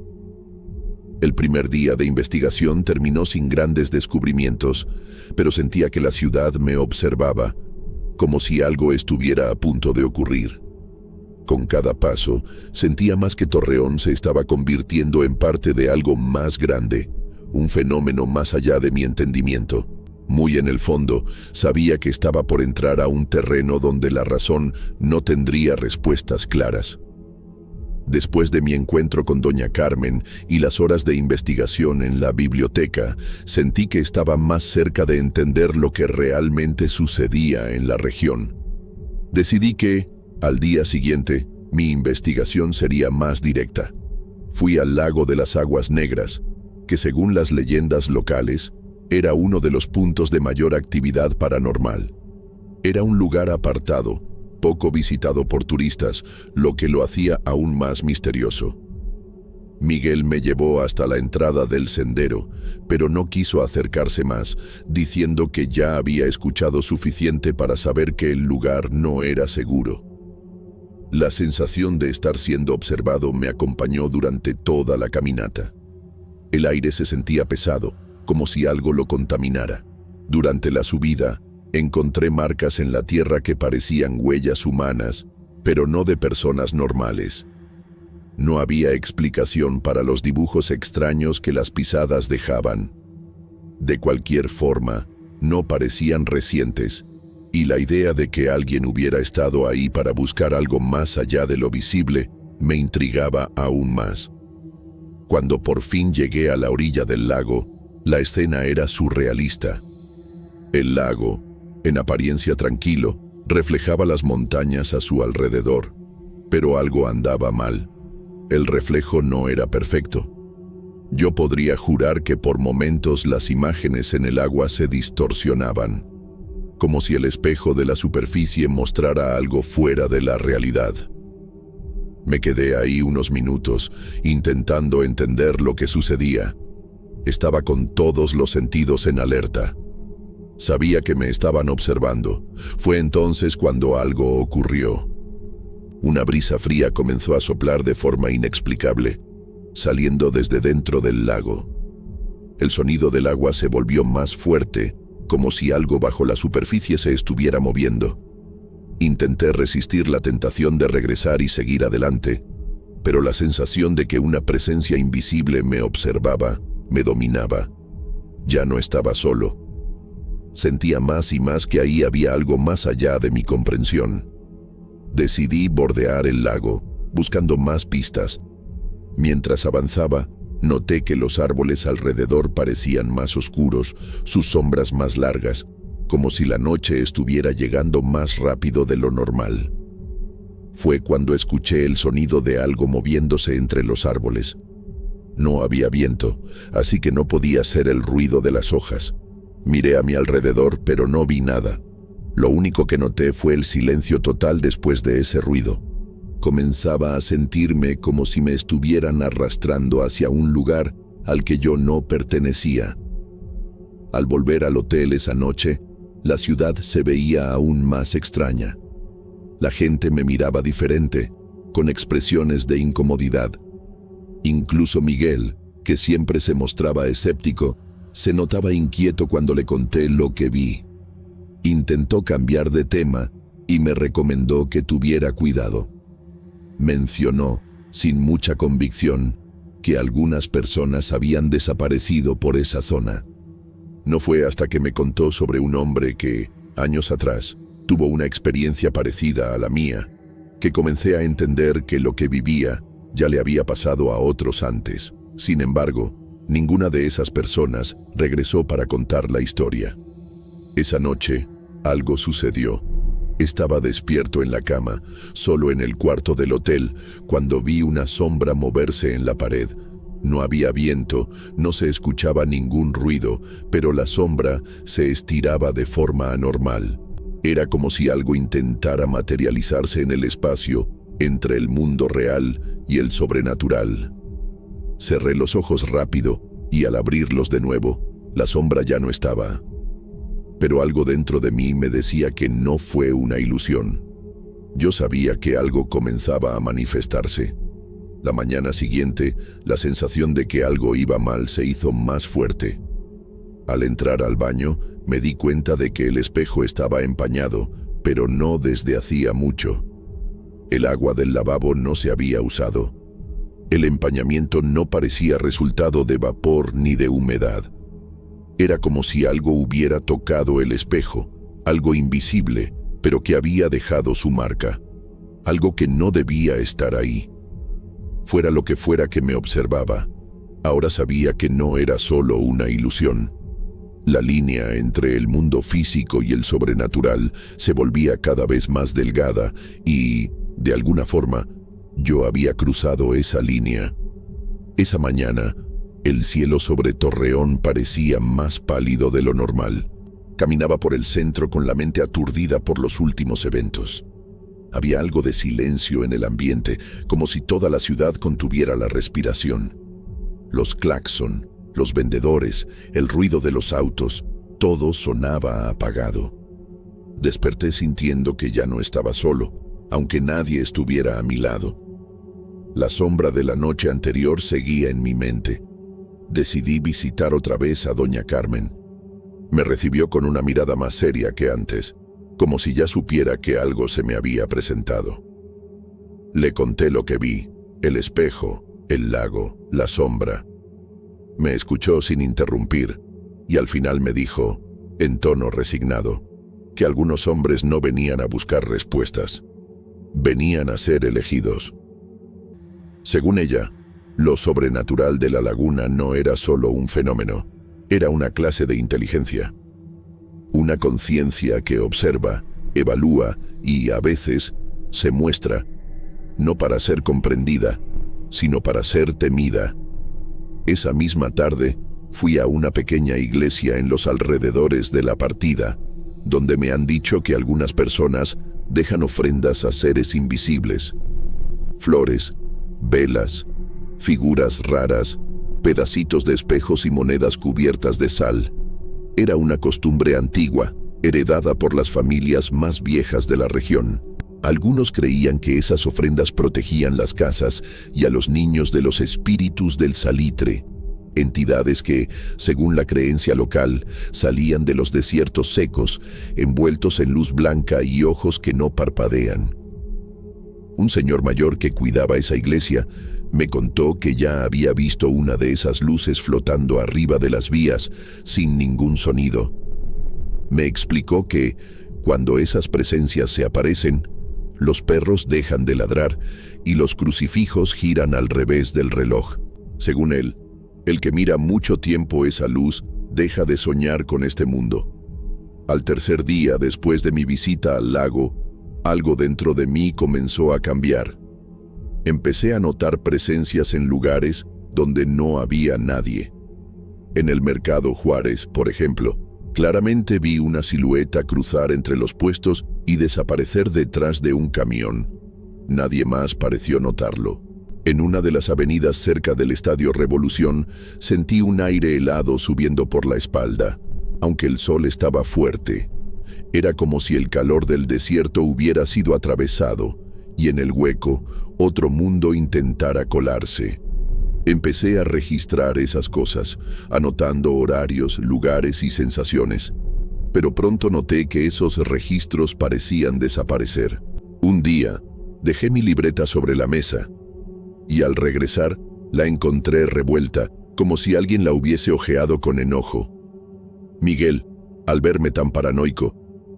Speaker 1: El primer día de investigación terminó sin grandes descubrimientos, pero sentía que la ciudad me observaba, como si algo estuviera a punto de ocurrir. Con cada paso, sentía más que Torreón se estaba convirtiendo en parte de algo más grande, un fenómeno más allá de mi entendimiento. Muy en el fondo, sabía que estaba por entrar a un terreno donde la razón no tendría respuestas claras. Después de mi encuentro con doña Carmen y las horas de investigación en la biblioteca, sentí que estaba más cerca de entender lo que realmente sucedía en la región. Decidí que, al día siguiente, mi investigación sería más directa. Fui al lago de las Aguas Negras, que según las leyendas locales, era uno de los puntos de mayor actividad paranormal. Era un lugar apartado, poco visitado por turistas, lo que lo hacía aún más misterioso. Miguel me llevó hasta la entrada del sendero, pero no quiso acercarse más, diciendo que ya había escuchado suficiente para saber que el lugar no era seguro. La sensación de estar siendo observado me acompañó durante toda la caminata. El aire se sentía pesado, como si algo lo contaminara. Durante la subida, encontré marcas en la tierra que parecían huellas humanas, pero no de personas normales. No había explicación para los dibujos extraños que las pisadas dejaban. De cualquier forma, no parecían recientes, y la idea de que alguien hubiera estado ahí para buscar algo más allá de lo visible me intrigaba aún más. Cuando por fin llegué a la orilla del lago, la escena era surrealista. El lago, en apariencia tranquilo, reflejaba las montañas a su alrededor, pero algo andaba mal. El reflejo no era perfecto. Yo podría jurar que por momentos las imágenes en el agua se distorsionaban, como si el espejo de la superficie mostrara algo fuera de la realidad. Me quedé ahí unos minutos, intentando entender lo que sucedía. Estaba con todos los sentidos en alerta. Sabía que me estaban observando. Fue entonces cuando algo ocurrió. Una brisa fría comenzó a soplar de forma inexplicable, saliendo desde dentro del lago. El sonido del agua se volvió más fuerte, como si algo bajo la superficie se estuviera moviendo. Intenté resistir la tentación de regresar y seguir adelante, pero la sensación de que una presencia invisible me observaba me dominaba. Ya no estaba solo. Sentía más y más que ahí había algo más allá de mi comprensión. Decidí bordear el lago, buscando más pistas. Mientras avanzaba, noté que los árboles alrededor parecían más oscuros, sus sombras más largas, como si la noche estuviera llegando más rápido de lo normal. Fue cuando escuché el sonido de algo moviéndose entre los árboles. No había viento, así que no podía ser el ruido de las hojas. Miré a mi alrededor, pero no vi nada. Lo único que noté fue el silencio total después de ese ruido. Comenzaba a sentirme como si me estuvieran arrastrando hacia un lugar al que yo no pertenecía. Al volver al hotel esa noche, la ciudad se veía aún más extraña. La gente me miraba diferente, con expresiones de incomodidad. Incluso Miguel, que siempre se mostraba escéptico, se notaba inquieto cuando le conté lo que vi. Intentó cambiar de tema y me recomendó que tuviera cuidado. Mencionó, sin mucha convicción, que algunas personas habían desaparecido por esa zona. No fue hasta que me contó sobre un hombre que, años atrás, tuvo una experiencia parecida a la mía, que comencé a entender que lo que vivía ya le había pasado a otros antes. Sin embargo, ninguna de esas personas regresó para contar la historia. Esa noche, algo sucedió. Estaba despierto en la cama, solo en el cuarto del hotel, cuando vi una sombra moverse en la pared. No había viento, no se escuchaba ningún ruido, pero la sombra se estiraba de forma anormal. Era como si algo intentara materializarse en el espacio entre el mundo real y el sobrenatural. Cerré los ojos rápido y al abrirlos de nuevo, la sombra ya no estaba. Pero algo dentro de mí me decía que no fue una ilusión. Yo sabía que algo comenzaba a manifestarse. La mañana siguiente, la sensación de que algo iba mal se hizo más fuerte. Al entrar al baño, me di cuenta de que el espejo estaba empañado, pero no desde hacía mucho. El agua del lavabo no se había usado. El empañamiento no parecía resultado de vapor ni de humedad. Era como si algo hubiera tocado el espejo, algo invisible, pero que había dejado su marca. Algo que no debía estar ahí. Fuera lo que fuera que me observaba, ahora sabía que no era solo una ilusión. La línea entre el mundo físico y el sobrenatural se volvía cada vez más delgada y, de alguna forma, yo había cruzado esa línea. Esa mañana, el cielo sobre Torreón parecía más pálido de lo normal. Caminaba por el centro con la mente aturdida por los últimos eventos. Había algo de silencio en el ambiente, como si toda la ciudad contuviera la respiración. Los claxon, los vendedores, el ruido de los autos, todo sonaba apagado. Desperté sintiendo que ya no estaba solo, aunque nadie estuviera a mi lado. La sombra de la noche anterior seguía en mi mente. Decidí visitar otra vez a doña Carmen. Me recibió con una mirada más seria que antes, como si ya supiera que algo se me había presentado. Le conté lo que vi, el espejo, el lago, la sombra. Me escuchó sin interrumpir, y al final me dijo, en tono resignado, que algunos hombres no venían a buscar respuestas, venían a ser elegidos. Según ella, lo sobrenatural de la laguna no era solo un fenómeno, era una clase de inteligencia. Una conciencia que observa, evalúa y, a veces, se muestra, no para ser comprendida, sino para ser temida. Esa misma tarde, fui a una pequeña iglesia en los alrededores de la partida, donde me han dicho que algunas personas dejan ofrendas a seres invisibles. Flores, velas, figuras raras, pedacitos de espejos y monedas cubiertas de sal. Era una costumbre antigua, heredada por las familias más viejas de la región. Algunos creían que esas ofrendas protegían las casas y a los niños de los espíritus del salitre, entidades que, según la creencia local, salían de los desiertos secos, envueltos en luz blanca y ojos que no parpadean. Un señor mayor que cuidaba esa iglesia me contó que ya había visto una de esas luces flotando arriba de las vías sin ningún sonido. Me explicó que, cuando esas presencias se aparecen, los perros dejan de ladrar y los crucifijos giran al revés del reloj. Según él, el que mira mucho tiempo esa luz deja de soñar con este mundo. Al tercer día después de mi visita al lago, algo dentro de mí comenzó a cambiar. Empecé a notar presencias en lugares donde no había nadie. En el mercado Juárez, por ejemplo, claramente vi una silueta cruzar entre los puestos y desaparecer detrás de un camión. Nadie más pareció notarlo. En una de las avenidas cerca del Estadio Revolución, sentí un aire helado subiendo por la espalda, aunque el sol estaba fuerte. Era como si el calor del desierto hubiera sido atravesado, y en el hueco, otro mundo intentara colarse. Empecé a registrar esas cosas, anotando horarios, lugares y sensaciones. Pero pronto noté que esos registros parecían desaparecer. Un día, dejé mi libreta sobre la mesa, y al regresar, la encontré revuelta, como si alguien la hubiese hojeado con enojo. Miguel, al verme tan paranoico,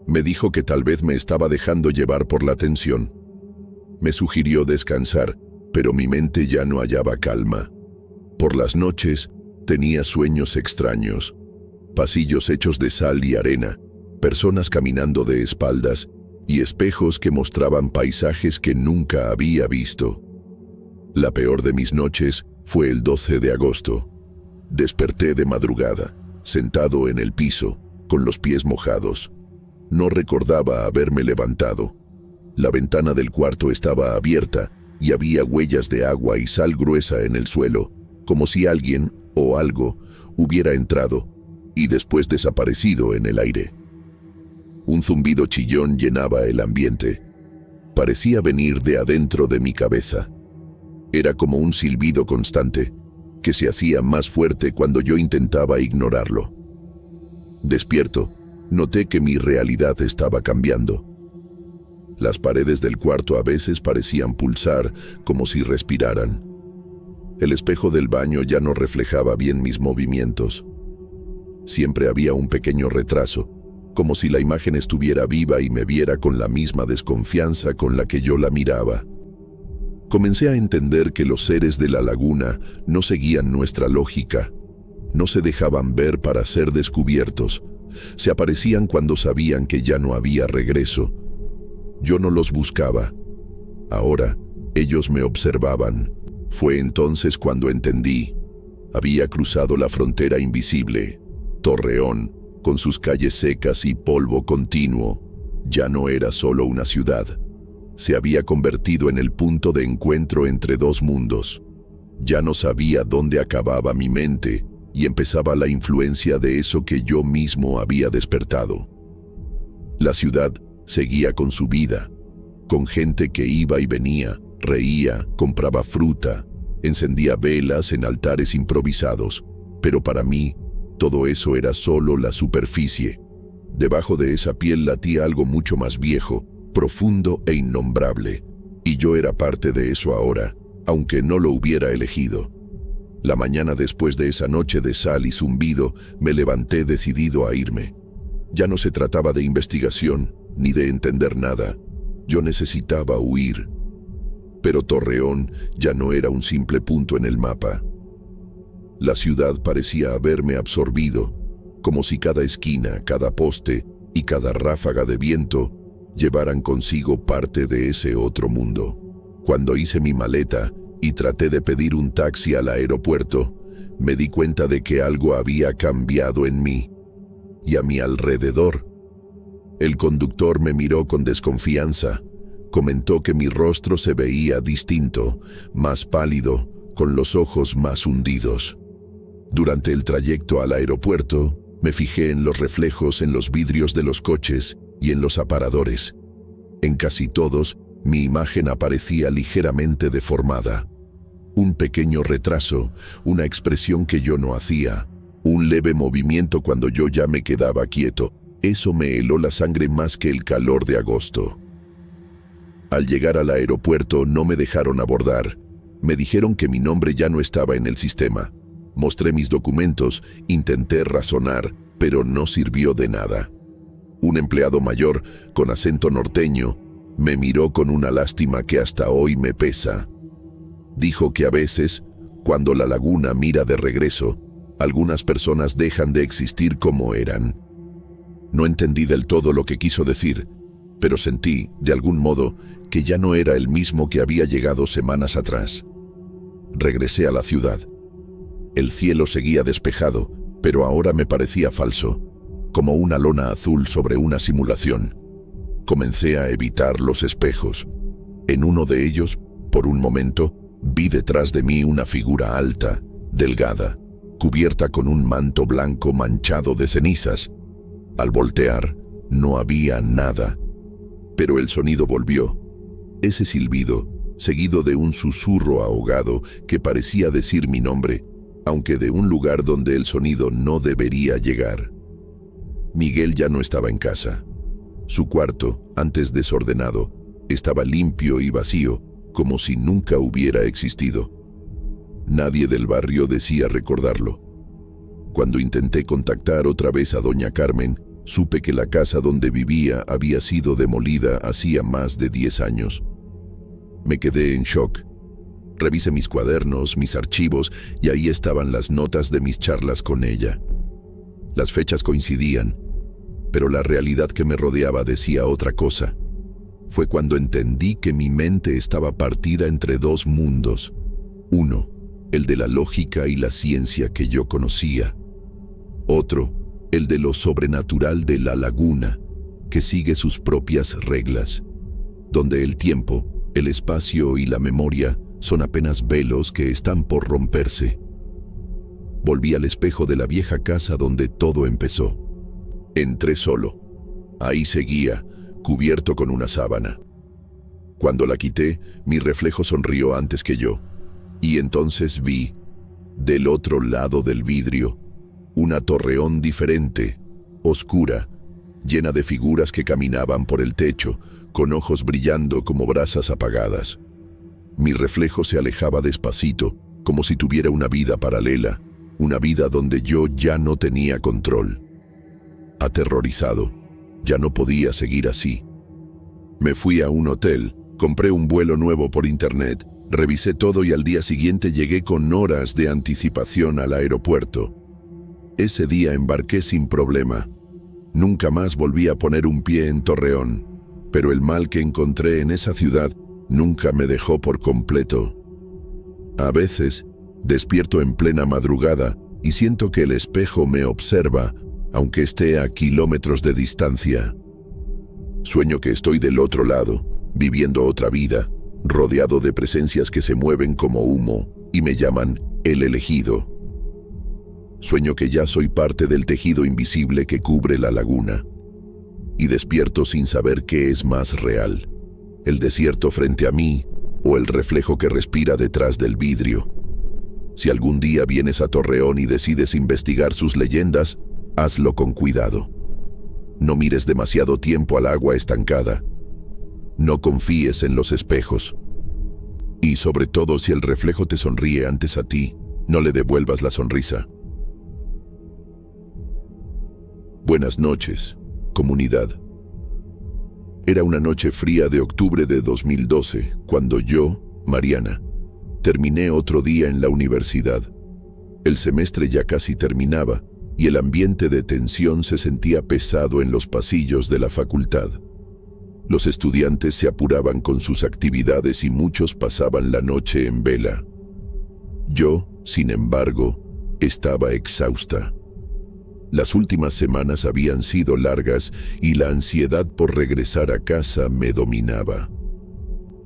Speaker 1: me dijo que tal vez me estaba dejando llevar por la tensión. Me sugirió descansar, pero mi mente ya no hallaba calma. Por las noches, tenía sueños extraños, pasillos hechos de sal y arena, personas caminando de espaldas y espejos que mostraban paisajes que nunca había visto. La peor de mis noches fue el 12 de agosto. Desperté de madrugada, sentado en el piso, con los pies mojados. No recordaba haberme levantado. La ventana del cuarto estaba abierta y había huellas de agua y sal gruesa en el suelo, como si alguien o algo hubiera entrado y después desaparecido en el aire. Un zumbido chillón llenaba el ambiente. Parecía venir de adentro de mi cabeza. Era como un silbido constante, que se hacía más fuerte cuando yo intentaba ignorarlo. Despierto, noté que mi realidad estaba cambiando. Las paredes del cuarto a veces parecían pulsar, como si respiraran. El espejo del baño ya no reflejaba bien mis movimientos. Siempre había un pequeño retraso, como si la imagen estuviera viva y me viera con la misma desconfianza con la que yo la miraba. Comencé a entender que los seres de la laguna no seguían nuestra lógica, no se dejaban ver para ser descubiertos, se aparecían cuando sabían que ya no había regreso. Yo no los buscaba. Ahora, ellos me observaban. Fue entonces cuando entendí. Había cruzado la frontera invisible. Torreón, con sus calles secas y polvo continuo, ya no era solo una ciudad. Se había convertido en el punto de encuentro entre dos mundos. Ya no sabía dónde acababa mi mente y empezaba la influencia de eso que yo mismo había despertado. La ciudad seguía con su vida, con gente que iba y venía, reía, compraba fruta, encendía velas en altares improvisados, pero para mí, todo eso era solo la superficie. Debajo de esa piel latía algo mucho más viejo, profundo e innombrable, y yo era parte de eso ahora, aunque no lo hubiera elegido. La mañana después de esa noche de sal y zumbido, me levanté decidido a irme. Ya no se trataba de investigación, ni de entender nada. Yo necesitaba huir. Pero Torreón ya no era un simple punto en el mapa. La ciudad parecía haberme absorbido, como si cada esquina, cada poste y cada ráfaga de viento llevaran consigo parte de ese otro mundo. Cuando hice mi maleta y traté de pedir un taxi al aeropuerto, me di cuenta de que algo había cambiado en mí y a mi alrededor. El conductor me miró con desconfianza. Comentó que mi rostro se veía distinto, más pálido, con los ojos más hundidos. Durante el trayecto al aeropuerto, me fijé en los reflejos en los vidrios de los coches y en los aparadores. En casi todos, mi imagen aparecía ligeramente deformada. Un pequeño retraso, una expresión que yo no hacía, un leve movimiento cuando yo ya me quedaba quieto. Eso me heló la sangre más que el calor de agosto. Al llegar al aeropuerto no me dejaron abordar. Me dijeron que mi nombre ya no estaba en el sistema. Mostré mis documentos, intenté razonar, pero no sirvió de nada. Un empleado mayor, con acento norteño, me miró con una lástima que hasta hoy me pesa. Dijo que a veces, cuando la laguna mira de regreso, algunas personas dejan de existir como eran. No entendí del todo lo que quiso decir, pero sentí, de algún modo, que ya no era el mismo que había llegado semanas atrás. Regresé a la ciudad. El cielo seguía despejado, pero ahora me parecía falso, como una lona azul sobre una simulación. Comencé a evitar los espejos. En uno de ellos, por un momento, vi detrás de mí una figura alta, delgada, cubierta con un manto blanco manchado de cenizas. Al voltear, no había nada, pero el sonido volvió. Ese silbido, seguido de un susurro ahogado que parecía decir mi nombre, aunque de un lugar donde el sonido no debería llegar. Miguel ya no estaba en casa. Su cuarto, antes desordenado, estaba limpio y vacío, como si nunca hubiera existido. Nadie del barrio decía recordarlo. Cuando intenté contactar otra vez a doña Carmen, supe que la casa donde vivía había sido demolida hacía más de 10 años. Me quedé en shock. Revisé mis cuadernos, mis archivos, y ahí estaban las notas de mis charlas con ella. Las fechas coincidían, pero la realidad que me rodeaba decía otra cosa. Fue cuando entendí que mi mente estaba partida entre dos mundos. Uno, el de la lógica y la ciencia que yo conocía. Otro, el de lo sobrenatural de la laguna, que sigue sus propias reglas, donde el tiempo, el espacio y la memoria son apenas velos que están por romperse. Volví al espejo de la vieja casa donde todo empezó. Entré solo. Ahí seguía, cubierto con una sábana. Cuando la quité, mi reflejo sonrió antes que yo. Y entonces vi, del otro lado del vidrio, una Torreón diferente, oscura, llena de figuras que caminaban por el techo, con ojos brillando como brasas apagadas. Mi reflejo se alejaba despacito, como si tuviera una vida paralela, una vida donde yo ya no tenía control. Aterrorizado, ya no podía seguir así. Me fui a un hotel, compré un vuelo nuevo por internet, revisé todo y al día siguiente llegué con horas de anticipación al aeropuerto. Ese día embarqué sin problema. Nunca más volví a poner un pie en Torreón, pero el mal que encontré en esa ciudad nunca me dejó por completo. A veces, despierto en plena madrugada y siento que el espejo me observa, aunque esté a kilómetros de distancia. Sueño que estoy del otro lado, viviendo otra vida, rodeado de presencias que se mueven como humo y me llaman el elegido. Sueño que ya soy parte del tejido invisible que cubre la laguna. Y despierto sin saber qué es más real, el desierto frente a mí o el reflejo que respira detrás del vidrio. Si algún día vienes a Torreón y decides investigar sus leyendas, hazlo con cuidado. No mires demasiado tiempo al agua estancada. No confíes en los espejos. Y sobre todo, si el reflejo te sonríe antes a ti, no le devuelvas la sonrisa. Buenas noches, comunidad. Era una noche fría de octubre de 2012, cuando yo, Mariana, terminé otro día en la universidad. El semestre ya casi terminaba y el ambiente de tensión se sentía pesado en los pasillos de la facultad. Los estudiantes se apuraban con sus actividades y muchos pasaban la noche en vela. Yo, sin embargo, estaba exhausta. Las últimas semanas habían sido largas y la ansiedad por regresar a casa me dominaba.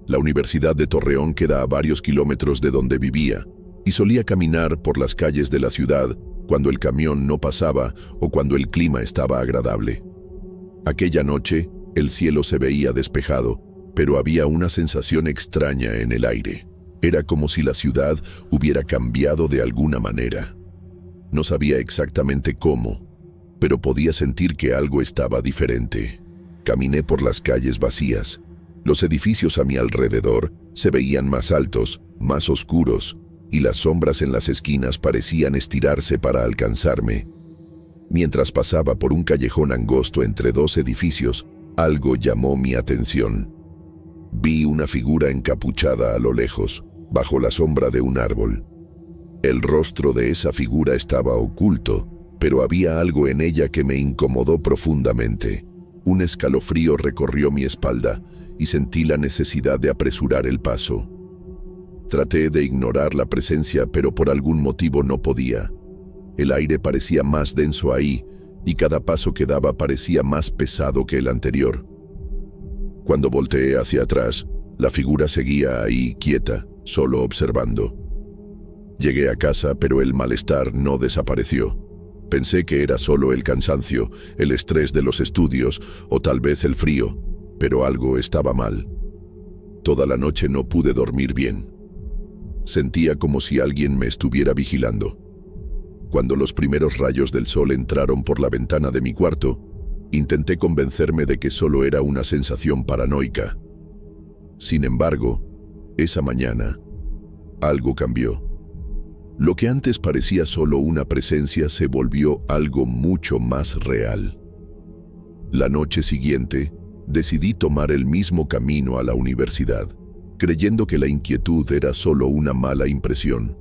Speaker 1: La Universidad de Torreón queda a varios kilómetros de donde vivía y solía caminar por las calles de la ciudad cuando el camión no pasaba o cuando el clima estaba agradable. Aquella noche, el cielo se veía despejado, pero había una sensación extraña en el aire. Era como si la ciudad hubiera cambiado de alguna manera. No sabía exactamente cómo, pero podía sentir que algo estaba diferente. Caminé por las calles vacías. Los edificios a mi alrededor se veían más altos, más oscuros, y las sombras en las esquinas parecían estirarse para alcanzarme. Mientras pasaba por un callejón angosto entre dos edificios, algo llamó mi atención. Vi una figura encapuchada a lo lejos, bajo la sombra de un árbol. El rostro de esa figura estaba oculto, pero había algo en ella que me incomodó profundamente. Un escalofrío recorrió mi espalda y sentí la necesidad de apresurar el paso. Traté de ignorar la presencia, pero por algún motivo no podía. El aire parecía más denso ahí, y cada paso que daba parecía más pesado que el anterior. Cuando volteé hacia atrás, la figura seguía ahí, quieta, solo observando. Llegué a casa, pero el malestar no desapareció. Pensé que era solo el cansancio, el estrés de los estudios o tal vez el frío, pero algo estaba mal. Toda la noche no pude dormir bien. Sentía como si alguien me estuviera vigilando. Cuando los primeros rayos del sol entraron por la ventana de mi cuarto, intenté convencerme de que solo era una sensación paranoica. Sin embargo, esa mañana, algo cambió. Lo que antes parecía solo una presencia se volvió algo mucho más real. La noche siguiente, decidí tomar el mismo camino a la universidad, creyendo que la inquietud era solo una mala impresión.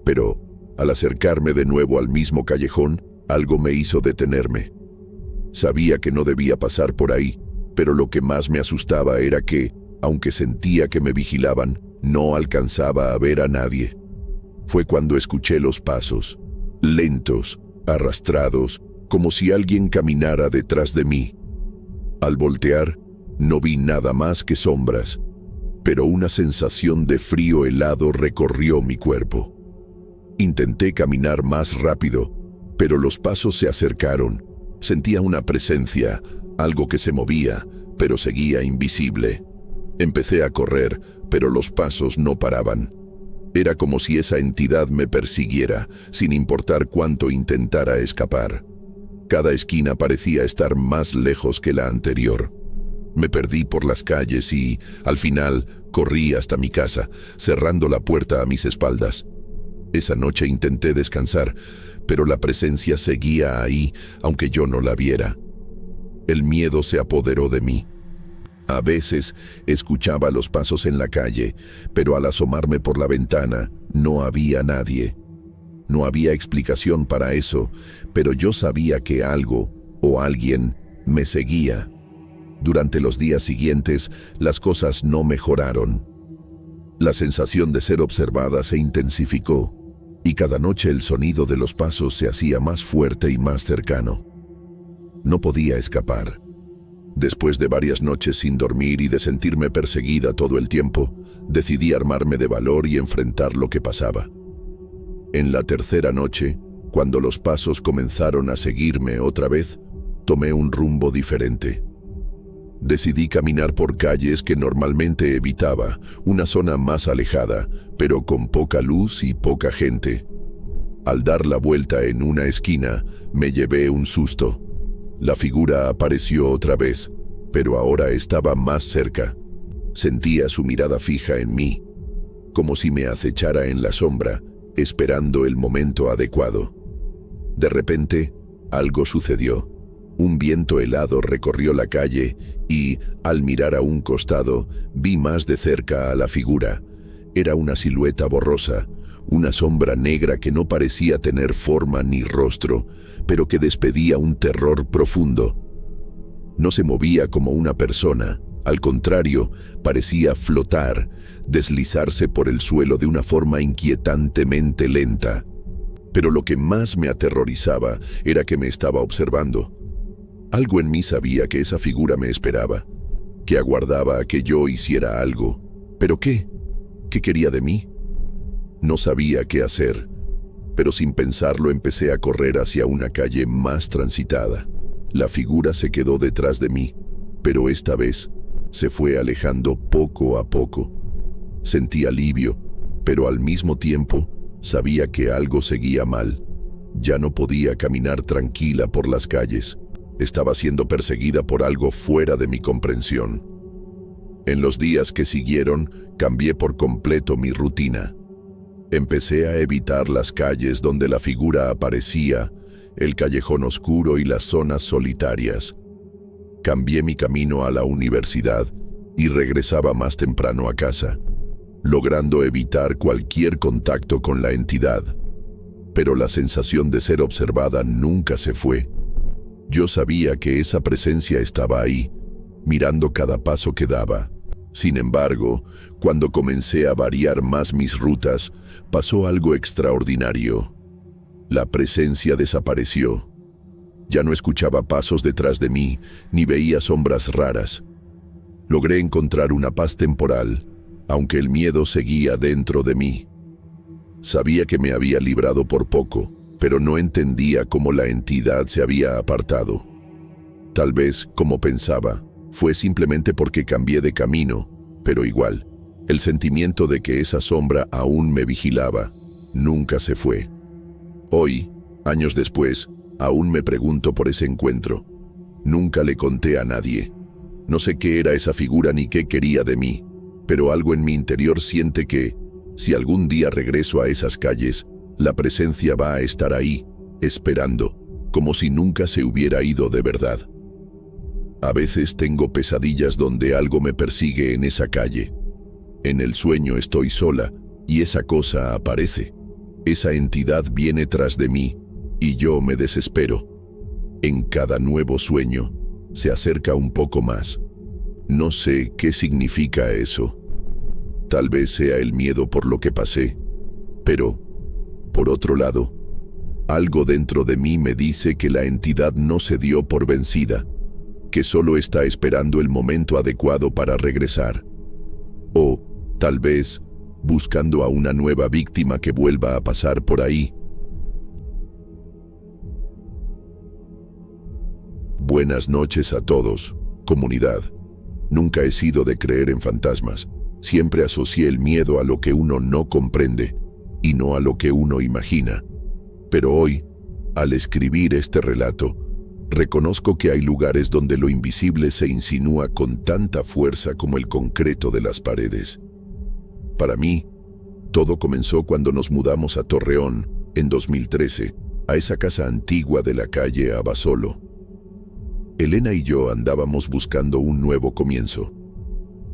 Speaker 1: Pero, al acercarme de nuevo al mismo callejón, algo me hizo detenerme. Sabía que no debía pasar por ahí, pero lo que más me asustaba era que, aunque sentía que me vigilaban, no alcanzaba a ver a nadie. Fue cuando escuché los pasos, lentos, arrastrados, como si alguien caminara detrás de mí. Al voltear, no vi nada más que sombras, pero una sensación de frío helado recorrió mi cuerpo. Intenté caminar más rápido, pero los pasos se acercaron. Sentía una presencia, algo que se movía, pero seguía invisible. Empecé a correr, pero los pasos no paraban. Era como si esa entidad me persiguiera, sin importar cuánto intentara escapar. Cada esquina parecía estar más lejos que la anterior. Me perdí por las calles y, al final, corrí hasta mi casa, cerrando la puerta a mis espaldas. Esa noche intenté descansar, pero la presencia seguía ahí, aunque yo no la viera. El miedo se apoderó de mí. A veces escuchaba los pasos en la calle, pero al asomarme por la ventana no había nadie. No había explicación para eso, pero yo sabía que algo o alguien me seguía. Durante los días siguientes, las cosas no mejoraron. La sensación de ser observada se intensificó, y cada noche el sonido de los pasos se hacía más fuerte y más cercano. No podía escapar. Después de varias noches sin dormir y de sentirme perseguida todo el tiempo, decidí armarme de valor y enfrentar lo que pasaba. En la tercera noche, cuando los pasos comenzaron a seguirme otra vez, tomé un rumbo diferente. Decidí caminar por calles que normalmente evitaba, una zona más alejada, pero con poca luz y poca gente. Al dar la vuelta en una esquina, me llevé un susto. La figura apareció otra vez, pero ahora estaba más cerca. Sentía su mirada fija en mí, como si me acechara en la sombra, esperando el momento adecuado. De repente, algo sucedió. Un viento helado recorrió la calle y, al mirar a un costado, vi más de cerca a la figura. Era una silueta borrosa, una sombra negra que no parecía tener forma ni rostro, pero que despedía un terror profundo. No se movía como una persona, al contrario, parecía flotar, deslizarse por el suelo de una forma inquietantemente lenta. Pero lo que más me aterrorizaba era que me estaba observando. Algo en mí sabía que esa figura me esperaba, que aguardaba a que yo hiciera algo. ¿Pero qué? ¿Qué quería de mí? No sabía qué hacer, pero sin pensarlo empecé a correr hacia una calle más transitada. La figura se quedó detrás de mí, pero esta vez se fue alejando poco a poco. Sentí alivio, pero al mismo tiempo sabía que algo seguía mal. Ya no podía caminar tranquila por las calles. Estaba siendo perseguida por algo fuera de mi comprensión. En los días que siguieron, cambié por completo mi rutina. Empecé a evitar las calles donde la figura aparecía, el callejón oscuro y las zonas solitarias. Cambié mi camino a la universidad y regresaba más temprano a casa, logrando evitar cualquier contacto con la entidad. Pero la sensación de ser observada nunca se fue. Yo sabía que esa presencia estaba ahí, mirando cada paso que daba. Sin embargo, cuando comencé a variar más mis rutas, pasó algo extraordinario. La presencia desapareció. Ya no escuchaba pasos detrás de mí, ni veía sombras raras. Logré encontrar una paz temporal, aunque el miedo seguía dentro de mí. Sabía que me había librado por poco, pero no entendía cómo la entidad se había apartado. Tal vez, como pensaba, fue simplemente porque cambié de camino, pero igual, el sentimiento de que esa sombra aún me vigilaba nunca se fue. Hoy, años después, aún me pregunto por ese encuentro. Nunca le conté a nadie. No sé qué era esa figura ni qué quería de mí, pero algo en mi interior siente que, si algún día regreso a esas calles, la presencia va a estar ahí, esperando, como si nunca se hubiera ido de verdad. A veces tengo pesadillas donde algo me persigue en esa calle. En el sueño estoy sola y esa cosa aparece. Esa entidad viene tras de mí y yo me desespero. En cada nuevo sueño se acerca un poco más. No sé qué significa eso. Tal vez sea el miedo por lo que pasé, pero, por otro lado, algo dentro de mí me dice que la entidad no se dio por vencida, que solo está esperando el momento adecuado para regresar. O, tal vez, buscando a una nueva víctima que vuelva a pasar por ahí. Buenas noches a todos, comunidad. Nunca he sido de creer en fantasmas. Siempre asocié el miedo a lo que uno no comprende y no a lo que uno imagina. Pero hoy, al escribir este relato, reconozco que hay lugares donde lo invisible se insinúa con tanta fuerza como el concreto de las paredes. Para mí, Todo comenzó cuando nos mudamos a Torreón, en 2013, a esa casa antigua de la calle Abasolo. Elena y yo andábamos buscando un nuevo comienzo.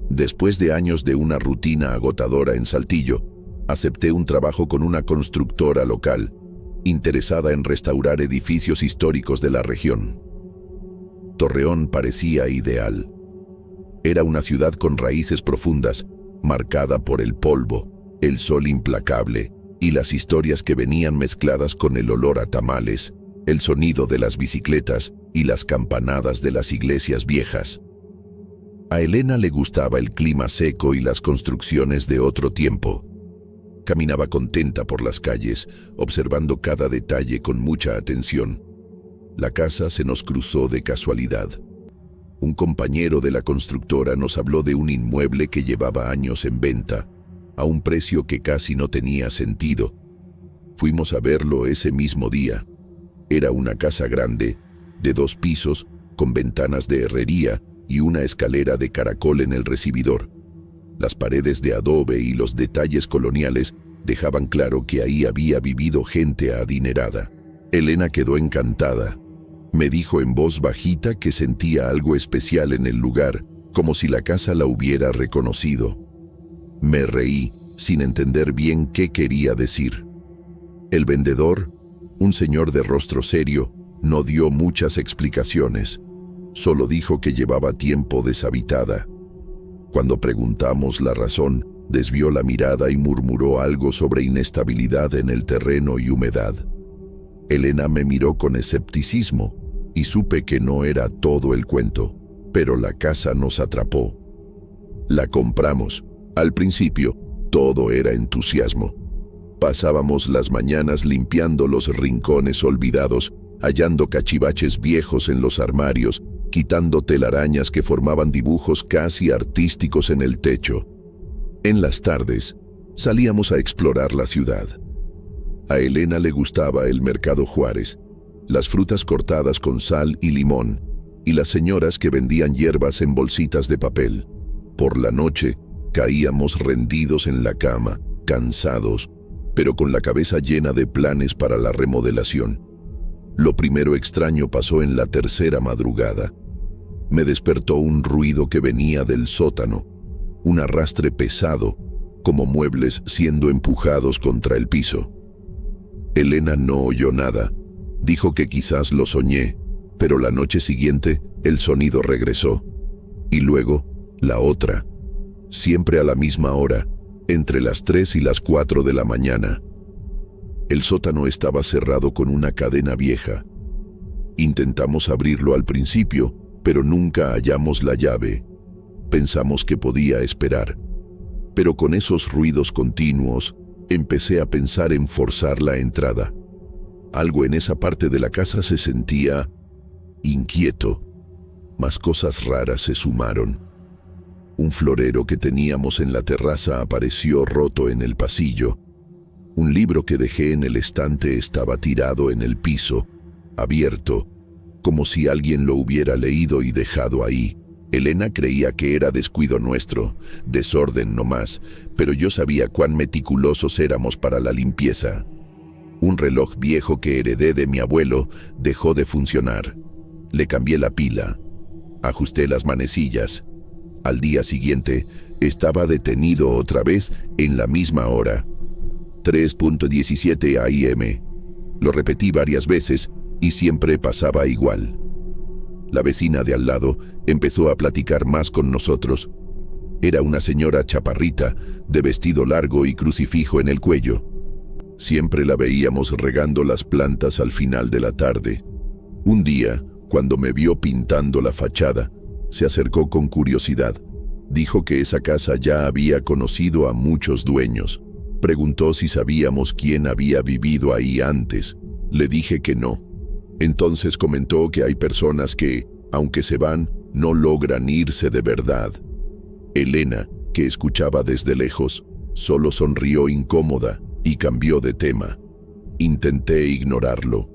Speaker 1: Después de años de una rutina agotadora en Saltillo, acepté un trabajo con una constructora local, interesada en restaurar edificios históricos de la región. Torreón parecía ideal. Era una ciudad con raíces profundas, marcada por el polvo, el sol implacable y las historias que venían mezcladas con el olor a tamales, el sonido de las bicicletas y las campanadas de las iglesias viejas. A Elena le gustaba el clima seco y las construcciones de otro tiempo. Caminaba contenta por las calles, observando cada detalle con mucha atención. La casa se nos cruzó de casualidad. Un compañero de la constructora nos habló de un inmueble que llevaba años en venta, a un precio que casi no tenía sentido. Fuimos a verlo ese mismo día. Era una casa grande, de 2 pisos, con ventanas de herrería y una escalera de caracol en el recibidor. Las paredes de adobe y los detalles coloniales dejaban claro que ahí había vivido gente adinerada. Elena quedó encantada. Me dijo en voz bajita que sentía algo especial en el lugar, como si la casa la hubiera reconocido. Me reí, sin entender bien qué quería decir. El vendedor, un señor de rostro serio, no dio muchas explicaciones. Solo dijo que llevaba tiempo deshabitada. Cuando preguntamos la razón, desvió la mirada y murmuró algo sobre inestabilidad en el terreno y humedad. Elena me miró con escepticismo y supe que no era todo el cuento, pero la casa nos atrapó. La compramos. Al principio, todo era entusiasmo. Pasábamos las mañanas limpiando los rincones olvidados, hallando cachivaches viejos en los armarios, quitando telarañas que formaban dibujos casi artísticos en el techo. En las tardes, salíamos a explorar la ciudad. A Elena le gustaba el Mercado Juárez, las frutas cortadas con sal y limón, y las señoras que vendían hierbas en bolsitas de papel. Por la noche, caíamos rendidos en la cama, cansados, pero con la cabeza llena de planes para la remodelación. Lo primero extraño pasó en la tercera madrugada. Me despertó un ruido que venía del sótano, un arrastre pesado, como muebles siendo empujados contra el piso. Elena no oyó nada. Dijo que quizás lo soñé, pero la noche siguiente el sonido regresó. Y luego, la otra, siempre a la misma hora, entre las 3 y las 4 de la mañana. El sótano estaba cerrado con una cadena vieja. Intentamos abrirlo al principio, pero nunca hallamos la llave. Pensamos que podía esperar. Pero con esos ruidos continuos, empecé a pensar en forzar la entrada. Algo en esa parte de la casa se sentía inquieto. Más cosas raras se sumaron. Un florero que teníamos en la terraza apareció roto en el pasillo. Un libro que dejé en el estante estaba tirado en el piso, abierto, como si alguien lo hubiera leído y dejado ahí. Elena creía que era descuido nuestro, desorden nomás, pero yo sabía cuán meticulosos éramos para la limpieza. Un reloj viejo que heredé de mi abuelo dejó de funcionar. Le cambié la pila, ajusté las manecillas. Al día siguiente, estaba detenido otra vez en la misma hora. 3:17 a.m. Lo repetí varias veces y siempre pasaba igual. La vecina de al lado empezó a platicar más con nosotros. Era una señora chaparrita, de vestido largo y crucifijo en el cuello. Siempre la veíamos regando las plantas al final de la tarde. Un día, cuando me vio pintando la fachada, se acercó con curiosidad. Dijo que esa casa ya había conocido a muchos dueños. Preguntó si sabíamos quién había vivido ahí antes. Le dije que no. Entonces comentó que hay personas que, aunque se van, no logran irse de verdad. Elena, que escuchaba desde lejos, solo sonrió incómoda y cambió de tema. Intenté ignorarlo.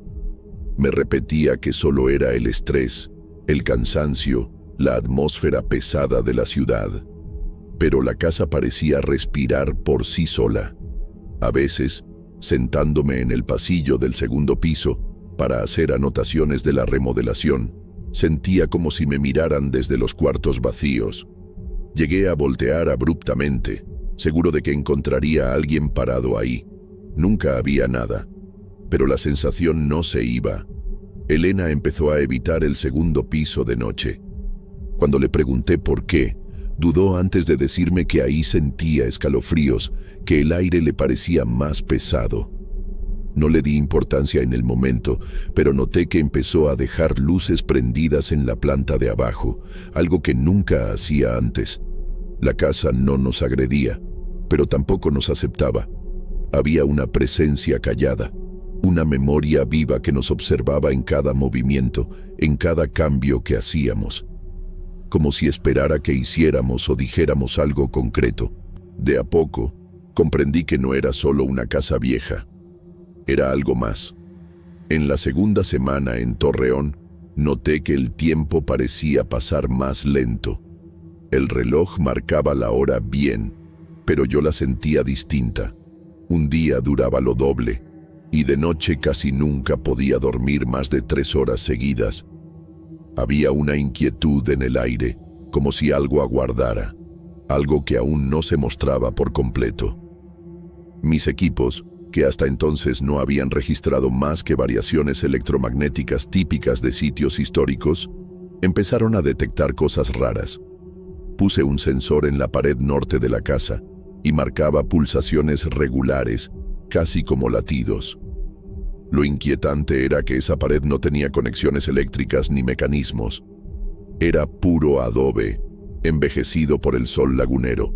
Speaker 1: Me repetía que solo era el estrés, el cansancio, la atmósfera pesada de la ciudad. Pero la casa parecía respirar por sí sola. A veces, sentándome en el pasillo del segundo piso para hacer anotaciones de la remodelación, sentía como si me miraran desde los cuartos vacíos. Llegué a voltear abruptamente, seguro de que encontraría a alguien parado ahí. Nunca había nada, pero la sensación no se iba. Elena empezó a evitar el segundo piso de noche. Cuando le pregunté por qué, dudó antes de decirme que ahí sentía escalofríos, que el aire le parecía más pesado. No le di importancia en el momento, pero noté que empezó a dejar luces prendidas en la planta de abajo, algo que nunca hacía antes. La casa no nos agredía, pero tampoco nos aceptaba. Había una presencia callada, una memoria viva que nos observaba en cada movimiento, en cada cambio que hacíamos, como si esperara que hiciéramos o dijéramos algo concreto. De a poco, comprendí que no era solo una casa vieja, era algo más. En la segunda semana en Torreón, noté que el tiempo parecía pasar más lento. El reloj marcaba la hora bien, pero yo la sentía distinta. Un día duraba lo doble, y de noche casi nunca podía dormir más de 3 horas seguidas. Había una inquietud en el aire, como si algo aguardara, algo que aún no se mostraba por completo. Mis equipos, que hasta entonces no habían registrado más que variaciones electromagnéticas típicas de sitios históricos, empezaron a detectar cosas raras. Puse un sensor en la pared norte de la casa y marcaba pulsaciones regulares, casi como latidos. Lo inquietante era que esa pared no tenía conexiones eléctricas ni mecanismos. Era puro adobe, envejecido por el sol lagunero.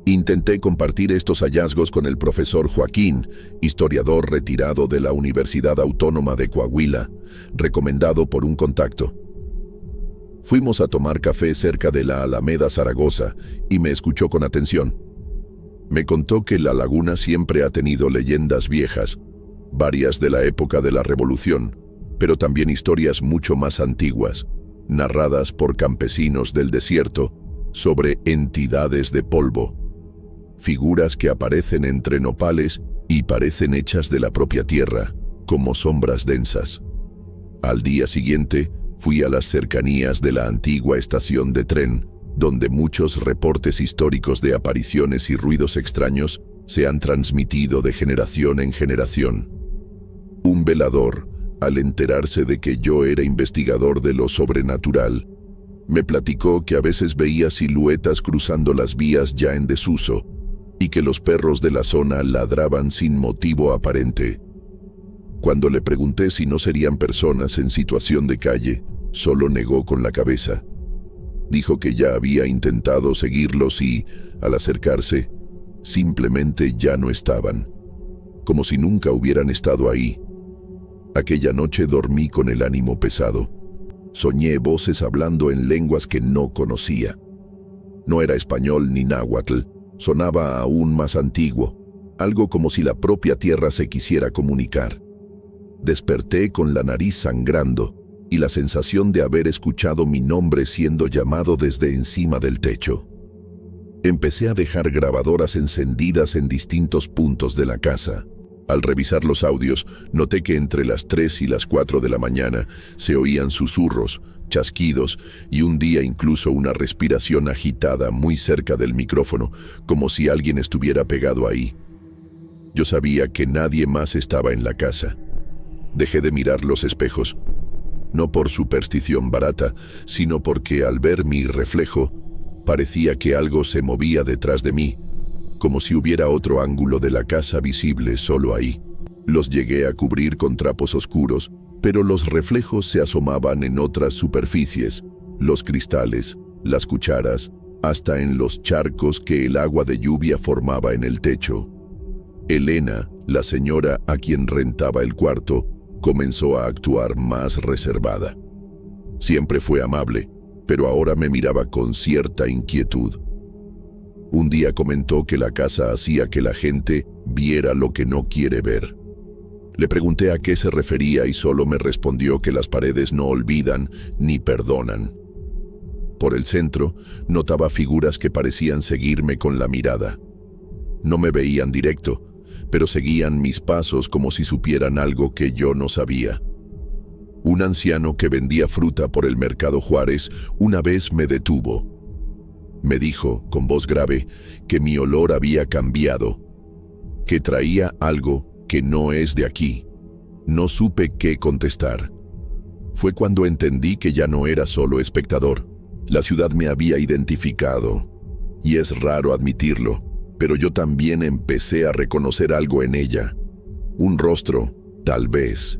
Speaker 1: Intenté compartir estos hallazgos con el profesor Joaquín, historiador retirado de la Universidad Autónoma de Coahuila, recomendado por un contacto. Fuimos a tomar café cerca de la Alameda Zaragoza y me escuchó con atención. Me contó que la laguna siempre ha tenido leyendas viejas, varias de la época de la Revolución, pero también historias mucho más antiguas, narradas por campesinos del desierto sobre entidades de polvo. Figuras que aparecen entre nopales y parecen hechas de la propia tierra, como sombras densas. Al día siguiente, fui a las cercanías de la antigua estación de tren, donde muchos reportes históricos de apariciones y ruidos extraños se han transmitido de generación en generación. Un velador, al enterarse de que yo era investigador de lo sobrenatural, me platicó que a veces veía siluetas cruzando las vías ya en desuso, y que los perros de la zona ladraban sin motivo aparente. Cuando le pregunté si no serían personas en situación de calle, solo negó con la cabeza. Dijo que ya había intentado seguirlos y, al acercarse, simplemente ya no estaban, como si nunca hubieran estado ahí. Aquella noche dormí con el ánimo pesado. Soñé voces hablando en lenguas que no conocía. No era español ni náhuatl. Sonaba aún más antiguo, algo como si la propia tierra se quisiera comunicar. Desperté con la nariz sangrando y la sensación de haber escuchado mi nombre siendo llamado desde encima del techo. Empecé a dejar grabadoras encendidas en distintos puntos de la casa. Al revisar los audios, noté que entre las 3 y las 4 de la mañana se oían susurros, chasquidos y un día incluso una respiración agitada muy cerca del micrófono, como si alguien estuviera pegado ahí. Yo sabía que nadie más estaba en la casa. Dejé de mirar los espejos, no por superstición barata, sino porque al ver mi reflejo, parecía que algo se movía detrás de mí, como si hubiera otro ángulo de la casa visible solo ahí. Los llegué a cubrir con trapos oscuros, pero los reflejos se asomaban en otras superficies, los cristales, las cucharas, hasta en los charcos que el agua de lluvia formaba en el techo. Elena, la señora a quien rentaba el cuarto, comenzó a actuar más reservada. Siempre fue amable, pero ahora me miraba con cierta inquietud. Un día comentó que la casa hacía que la gente viera lo que no quiere ver. Le pregunté a qué se refería y solo me respondió que las paredes no olvidan ni perdonan. Por el centro, notaba figuras que parecían seguirme con la mirada. No me veían directo, pero seguían mis pasos como si supieran algo que yo no sabía. Un anciano que vendía fruta por el Mercado Juárez una vez me detuvo. Me dijo, con voz grave, que mi olor había cambiado, que traía algo que no es de aquí. No supe qué contestar. Fue cuando entendí que ya no era solo espectador. La ciudad me había identificado, y es raro admitirlo, pero yo también empecé a reconocer algo en ella. Un rostro, tal vez.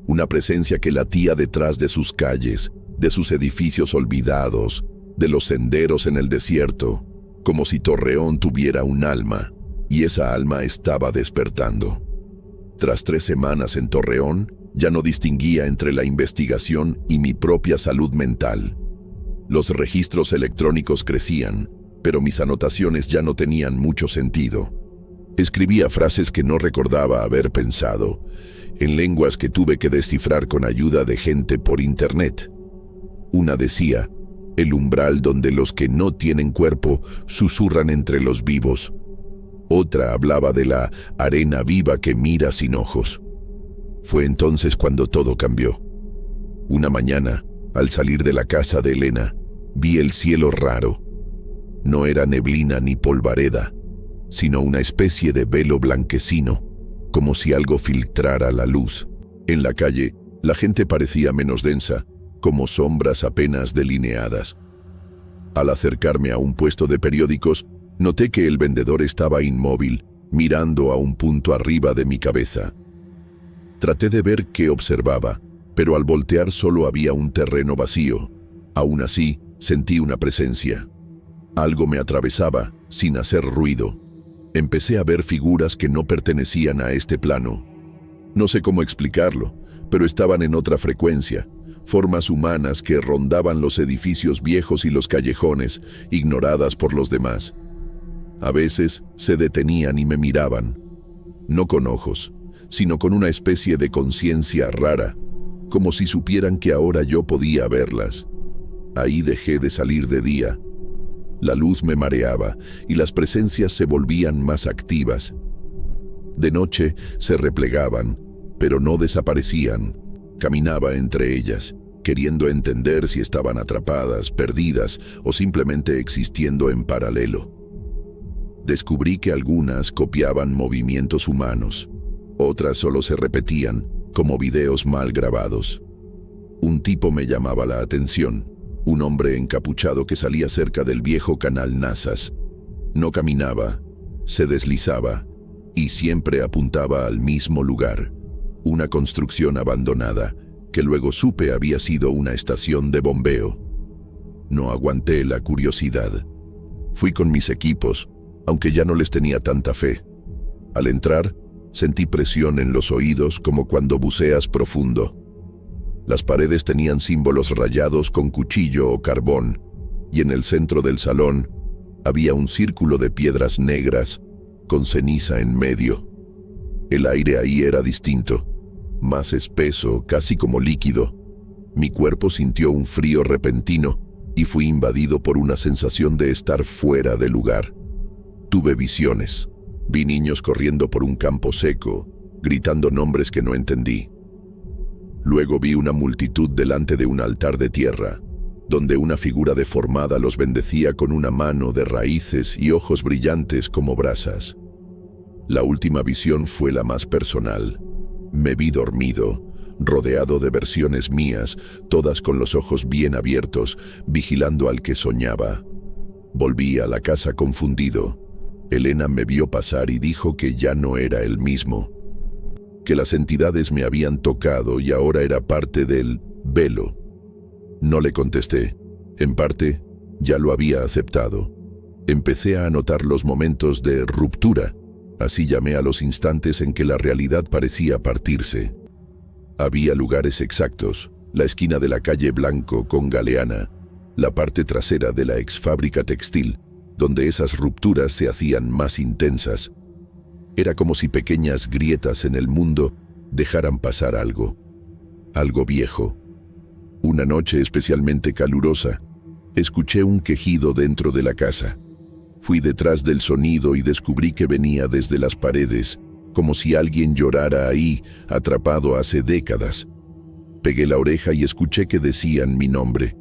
Speaker 1: Una presencia que latía detrás de sus calles, de sus edificios olvidados, de los senderos en el desierto, como si Torreón tuviera un alma, y esa alma estaba despertando. Tras 3 semanas en Torreón, ya no distinguía entre la investigación y mi propia salud mental. Los registros electrónicos crecían, pero mis anotaciones ya no tenían mucho sentido. Escribía frases que no recordaba haber pensado, en lenguas que tuve que descifrar con ayuda de gente por internet. Una decía, el umbral donde los que no tienen cuerpo susurran entre los vivos. Otra hablaba de la arena viva que mira sin ojos. Fue entonces cuando todo cambió. Una mañana, al salir de la casa de Elena, vi el cielo raro. No era neblina ni polvareda, sino una especie de velo blanquecino, como si algo filtrara la luz. En la calle, la gente parecía menos densa, como sombras apenas delineadas. Al acercarme a un puesto de periódicos, noté que el vendedor estaba inmóvil, mirando a un punto arriba de mi cabeza. Traté de ver qué observaba, pero al voltear solo había un terreno vacío. Aún así, sentí una presencia. Algo me atravesaba, sin hacer ruido. Empecé a ver figuras que no pertenecían a este plano. No sé cómo explicarlo, pero estaban en otra frecuencia, formas humanas que rondaban los edificios viejos y los callejones, ignoradas por los demás. A veces se detenían y me miraban, no con ojos, sino con una especie de conciencia rara, como si supieran que ahora yo podía verlas. Ahí dejé de salir de día. La luz me mareaba y las presencias se volvían más activas. De noche se replegaban, pero no desaparecían. Caminaba entre ellas, queriendo entender si estaban atrapadas, perdidas o simplemente existiendo en paralelo. Descubrí que algunas copiaban movimientos humanos, otras solo se repetían, como videos mal grabados. Un tipo me llamaba la atención, un hombre encapuchado que salía cerca del viejo canal Nazas. No caminaba, se deslizaba y siempre apuntaba al mismo lugar, una construcción abandonada que luego supe había sido una estación de bombeo. No aguanté la curiosidad. Fui con mis equipos, aunque ya no les tenía tanta fe. Al entrar, sentí presión en los oídos como cuando buceas profundo. Las paredes tenían símbolos rayados con cuchillo o carbón, y en el centro del salón había un círculo de piedras negras con ceniza en medio. El aire ahí era distinto, más espeso, casi como líquido. Mi cuerpo sintió un frío repentino y fui invadido por una sensación de estar fuera de lugar. Tuve visiones. Vi niños corriendo por un campo seco, gritando nombres que no entendí. Luego vi una multitud delante de un altar de tierra, donde una figura deformada los bendecía con una mano de raíces y ojos brillantes como brasas. La última visión fue la más personal. Me vi dormido, rodeado de versiones mías, todas con los ojos bien abiertos, vigilando al que soñaba. Volví a la casa confundido. Elena me vio pasar y dijo que ya no era el mismo, que las entidades me habían tocado y ahora era parte del velo. No le contesté. En parte, ya lo había aceptado. Empecé a anotar los momentos de ruptura, así llamé a los instantes en que la realidad parecía partirse. Había lugares exactos, la esquina de la calle Blanco con Galeana, la parte trasera de la ex fábrica textil, donde esas rupturas se hacían más intensas. Era como si pequeñas grietas en el mundo dejaran pasar algo viejo. Una noche especialmente calurosa, escuché un quejido dentro de la casa. Fui detrás del sonido y descubrí que venía desde las paredes, como si alguien llorara ahí, atrapado hace décadas. Pegué la oreja y escuché que decían mi nombre,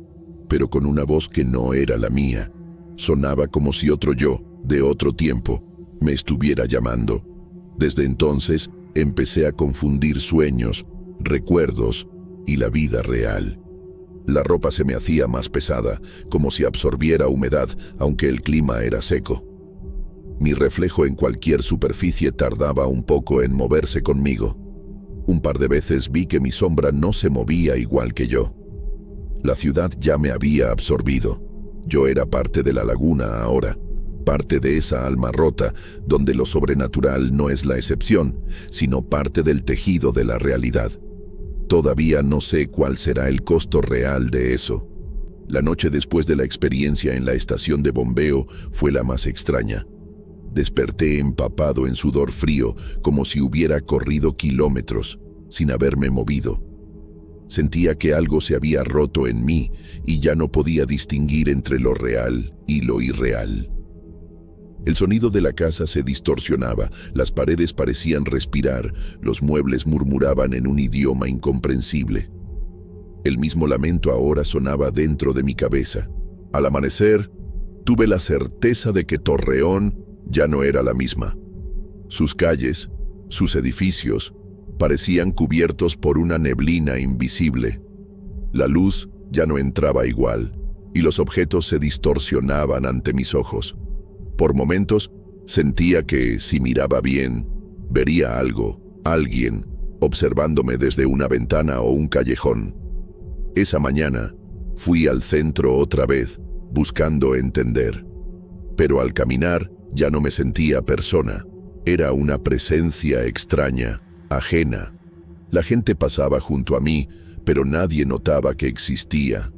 Speaker 1: pero con una voz que no era la mía. Sonaba como si otro yo, de otro tiempo, me estuviera llamando. Desde entonces, empecé a confundir sueños, recuerdos y la vida real. La ropa se me hacía más pesada, como si absorbiera humedad, aunque el clima era seco. Mi reflejo en cualquier superficie tardaba un poco en moverse conmigo. Un par de veces vi que mi sombra no se movía igual que yo. La ciudad ya me había absorbido. Yo era parte de la laguna ahora, parte de esa alma rota, donde lo sobrenatural no es la excepción, sino parte del tejido de la realidad. Todavía no sé cuál será el costo real de eso. La noche después de la experiencia en la estación de bombeo fue la más extraña. Desperté empapado en sudor frío, como si hubiera corrido kilómetros, sin haberme movido. Sentía que algo se había roto en mí y ya no podía distinguir entre lo real y lo irreal. El sonido de la casa se distorsionaba, las paredes parecían respirar, los muebles murmuraban en un idioma incomprensible. El mismo lamento ahora sonaba dentro de mi cabeza. Al amanecer, tuve la certeza de que Torreón ya no era la misma. Sus calles, sus edificios, parecían cubiertos por una neblina invisible. La luz ya no entraba igual, y los objetos se distorsionaban ante mis ojos. Por momentos, sentía que, si miraba bien, vería algo, alguien, observándome desde una ventana o un callejón. Esa mañana, fui al centro otra vez, buscando entender. Pero al caminar, ya no me sentía persona. Era una presencia extraña, ajena. La gente pasaba junto a mí, pero nadie notaba que existía.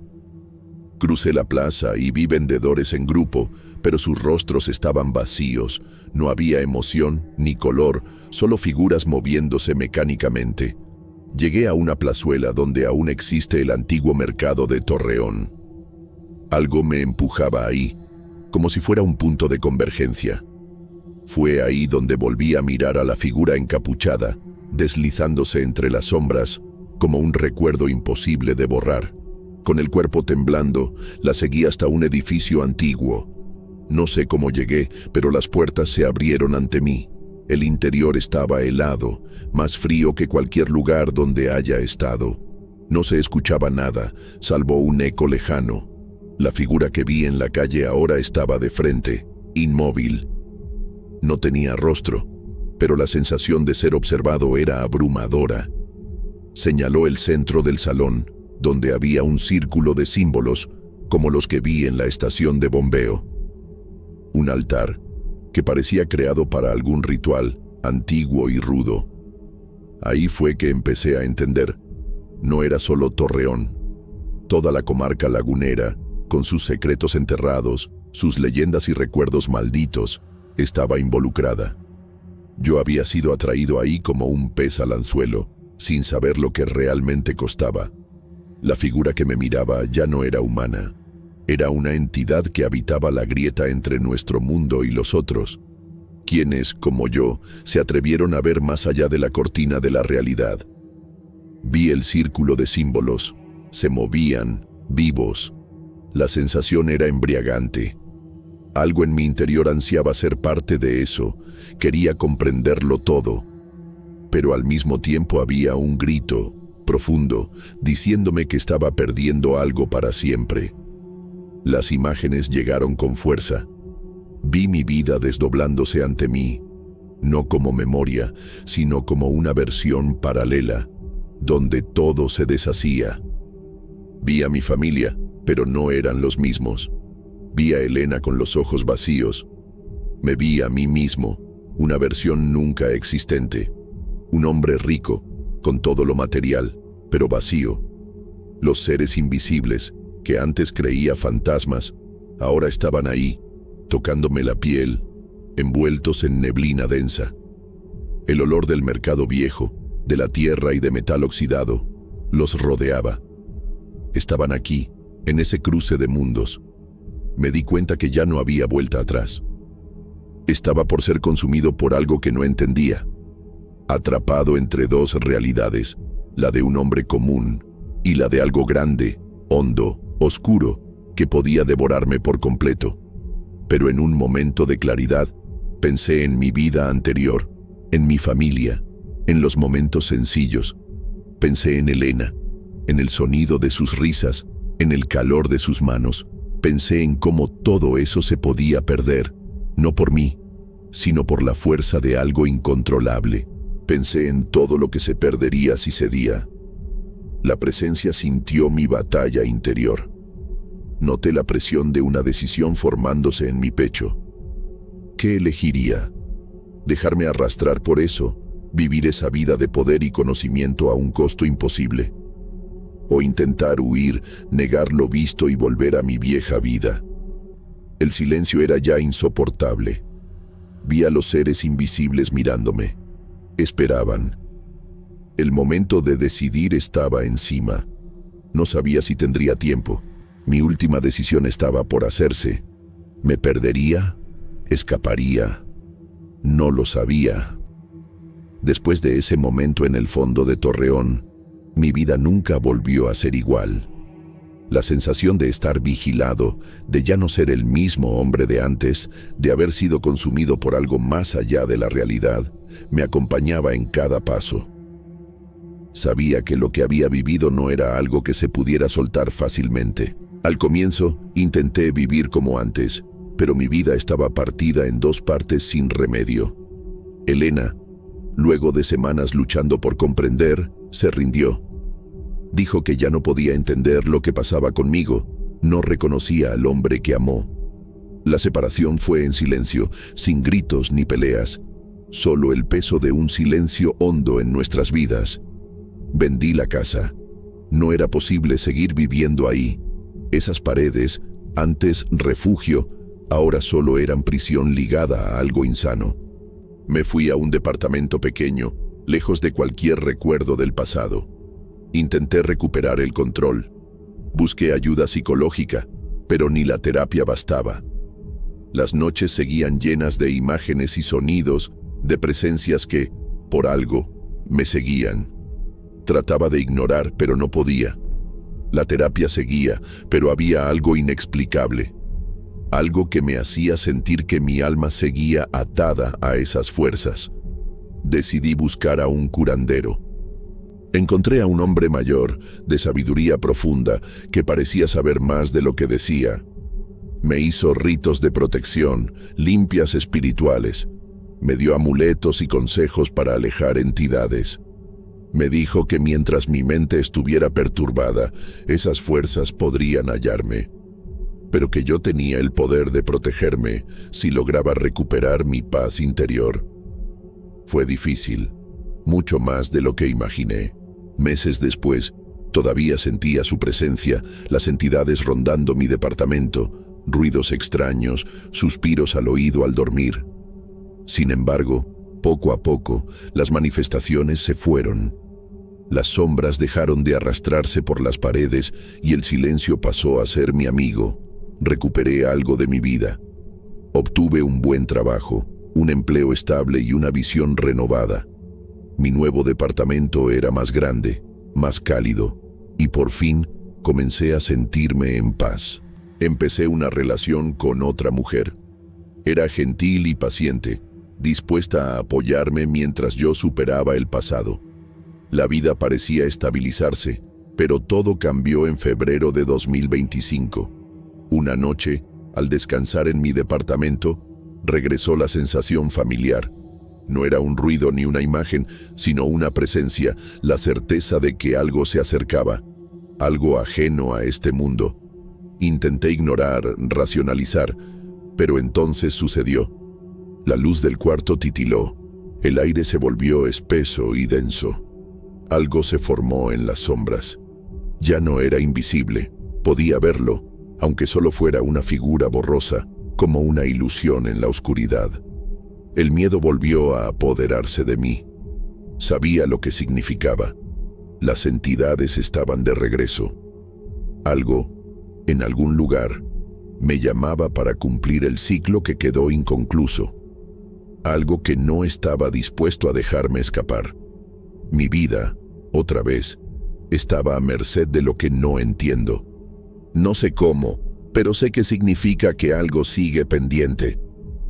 Speaker 1: Crucé la plaza y vi vendedores en grupo, pero sus rostros estaban vacíos. No había emoción ni color, solo figuras moviéndose mecánicamente. Llegué a una plazuela donde aún existe el antiguo mercado de Torreón. Algo me empujaba ahí, como si fuera un punto de convergencia. Fue ahí donde volví a mirar a la figura encapuchada, deslizándose entre las sombras, como un recuerdo imposible de borrar. Con el cuerpo temblando, la seguí hasta un edificio antiguo. No sé cómo llegué, pero las puertas se abrieron ante mí. El interior estaba helado, más frío que cualquier lugar donde haya estado. No se escuchaba nada, salvo un eco lejano. La figura que vi en la calle ahora estaba de frente, inmóvil. No tenía rostro, pero la sensación de ser observado era abrumadora. Señaló el centro del salón, donde había un círculo de símbolos, como los que vi en la estación de bombeo. Un altar, que parecía creado para algún ritual, antiguo y rudo. Ahí fue que empecé a entender. No era solo Torreón. Toda la comarca lagunera, con sus secretos enterrados, sus leyendas y recuerdos malditos, estaba involucrada. Yo había sido atraído ahí como un pez al anzuelo, sin saber lo que realmente costaba. La figura que me miraba ya no era humana. Era una entidad que habitaba la grieta entre nuestro mundo y los otros, quienes, como yo, se atrevieron a ver más allá de la cortina de la realidad. Vi el círculo de símbolos. Se movían, vivos. La sensación era embriagante. Algo en mi interior ansiaba ser parte de eso. Quería comprenderlo todo. Pero al mismo tiempo había un grito profundo, diciéndome que estaba perdiendo algo para siempre. Las imágenes llegaron con fuerza. Vi mi vida desdoblándose ante mí, no como memoria, sino como una versión paralela, donde todo se deshacía. Vi a mi familia, pero no eran los mismos. Vi a Elena con los ojos vacíos. Me vi a mí mismo, una versión nunca existente. Un hombre rico, con todo lo material, pero vacío. Los seres invisibles, que antes creía fantasmas, ahora estaban ahí, tocándome la piel, envueltos en neblina densa. El olor del mercado viejo, de la tierra y de metal oxidado, los rodeaba. Estaban aquí, en ese cruce de mundos. Me di cuenta que ya no había vuelta atrás. Estaba por ser consumido por algo que no entendía. atrapado entre dos realidades, la de un hombre común y la de algo grande, hondo, oscuro, que podía devorarme por completo. Pero en un momento de claridad, pensé en mi vida anterior, en mi familia, en los momentos sencillos. Pensé en Elena, en el sonido de sus risas, en el calor de sus manos. Pensé en cómo todo eso se podía perder, no por mí, sino por la fuerza de algo incontrolable. Pensé en todo lo que se perdería si cedía. La presencia sintió mi batalla interior. Noté la presión de una decisión formándose en mi pecho. ¿Qué elegiría? ¿Dejarme arrastrar por eso? ¿Vivir esa vida de poder y conocimiento a un costo imposible? ¿O intentar huir, negar lo visto y volver a mi vieja vida? El silencio era ya insoportable. Vi a los seres invisibles mirándome. Esperaban. El momento de decidir estaba encima. No sabía si tendría tiempo. Mi última decisión estaba por hacerse. ¿Me perdería? ¿Escaparía? No lo sabía. Después de ese momento en el fondo de Torreón, mi vida nunca volvió a ser igual. La sensación de estar vigilado, de ya no ser el mismo hombre de antes, de haber sido consumido por algo más allá de la realidad, me acompañaba en cada paso. Sabía que lo que había vivido no era algo que se pudiera soltar fácilmente. Al comienzo, intenté vivir como antes, pero mi vida estaba partida en dos partes sin remedio. Elena, luego de semanas luchando por comprender, se rindió. Dijo que ya no podía entender lo que pasaba conmigo, no reconocía al hombre que amó. La separación fue en silencio, sin gritos ni peleas, solo el peso de un silencio hondo en nuestras vidas. Vendí la casa. No era posible seguir viviendo ahí. Esas paredes, antes refugio, ahora solo eran prisión ligada a algo insano. Me fui a un departamento pequeño, lejos de cualquier recuerdo del pasado. Intenté recuperar el control. Busqué ayuda psicológica, pero ni la terapia bastaba. Las noches seguían llenas de imágenes y sonidos, de presencias que, por algo, me seguían. Trataba de ignorar, pero no podía. La terapia seguía, pero había algo inexplicable. Algo que me hacía sentir que mi alma seguía atada a esas fuerzas. Decidí buscar a un curandero. Encontré a un hombre mayor, de sabiduría profunda, que parecía saber más de lo que decía. Me hizo ritos de protección, limpias espirituales. Me dio amuletos y consejos para alejar entidades. Me dijo que mientras mi mente estuviera perturbada, esas fuerzas podrían hallarme, pero que yo tenía el poder de protegerme si lograba recuperar mi paz interior. Fue difícil, mucho más de lo que imaginé. Meses después, todavía sentía su presencia, las entidades rondando mi departamento, ruidos extraños, suspiros al oído al dormir. Sin embargo, poco a poco, las manifestaciones se fueron. Las sombras dejaron de arrastrarse por las paredes y el silencio pasó a ser mi amigo. Recuperé algo de mi vida. Obtuve un buen trabajo, un empleo estable y una visión renovada. Mi nuevo departamento era más grande, más cálido, y por fin comencé a sentirme en paz. Empecé una relación con otra mujer. Era gentil y paciente, dispuesta a apoyarme mientras yo superaba el pasado. La vida parecía estabilizarse, pero todo cambió en febrero de 2025. Una noche, al descansar en mi departamento, regresó la sensación familiar. No era un ruido ni una imagen, sino una presencia, la certeza de que algo se acercaba, algo ajeno a este mundo. Intenté ignorar, racionalizar, pero entonces sucedió. La luz del cuarto titiló, el aire se volvió espeso y denso. Algo se formó en las sombras. Ya no era invisible, podía verlo, aunque solo fuera una figura borrosa, como una ilusión en la oscuridad. El miedo volvió a apoderarse de mí. Sabía lo que significaba. Las entidades estaban de regreso. Algo, en algún lugar, me llamaba para cumplir el ciclo que quedó inconcluso. algo que no estaba dispuesto a dejarme escapar. Mi vida, otra vez, estaba a merced de lo que no entiendo. No sé cómo, pero sé que significa que algo sigue pendiente.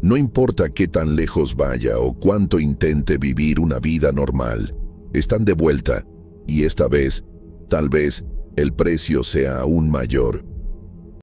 Speaker 1: No importa qué tan lejos vaya o cuánto intente vivir una vida normal, están de vuelta, y esta vez, tal vez, el precio sea aún mayor.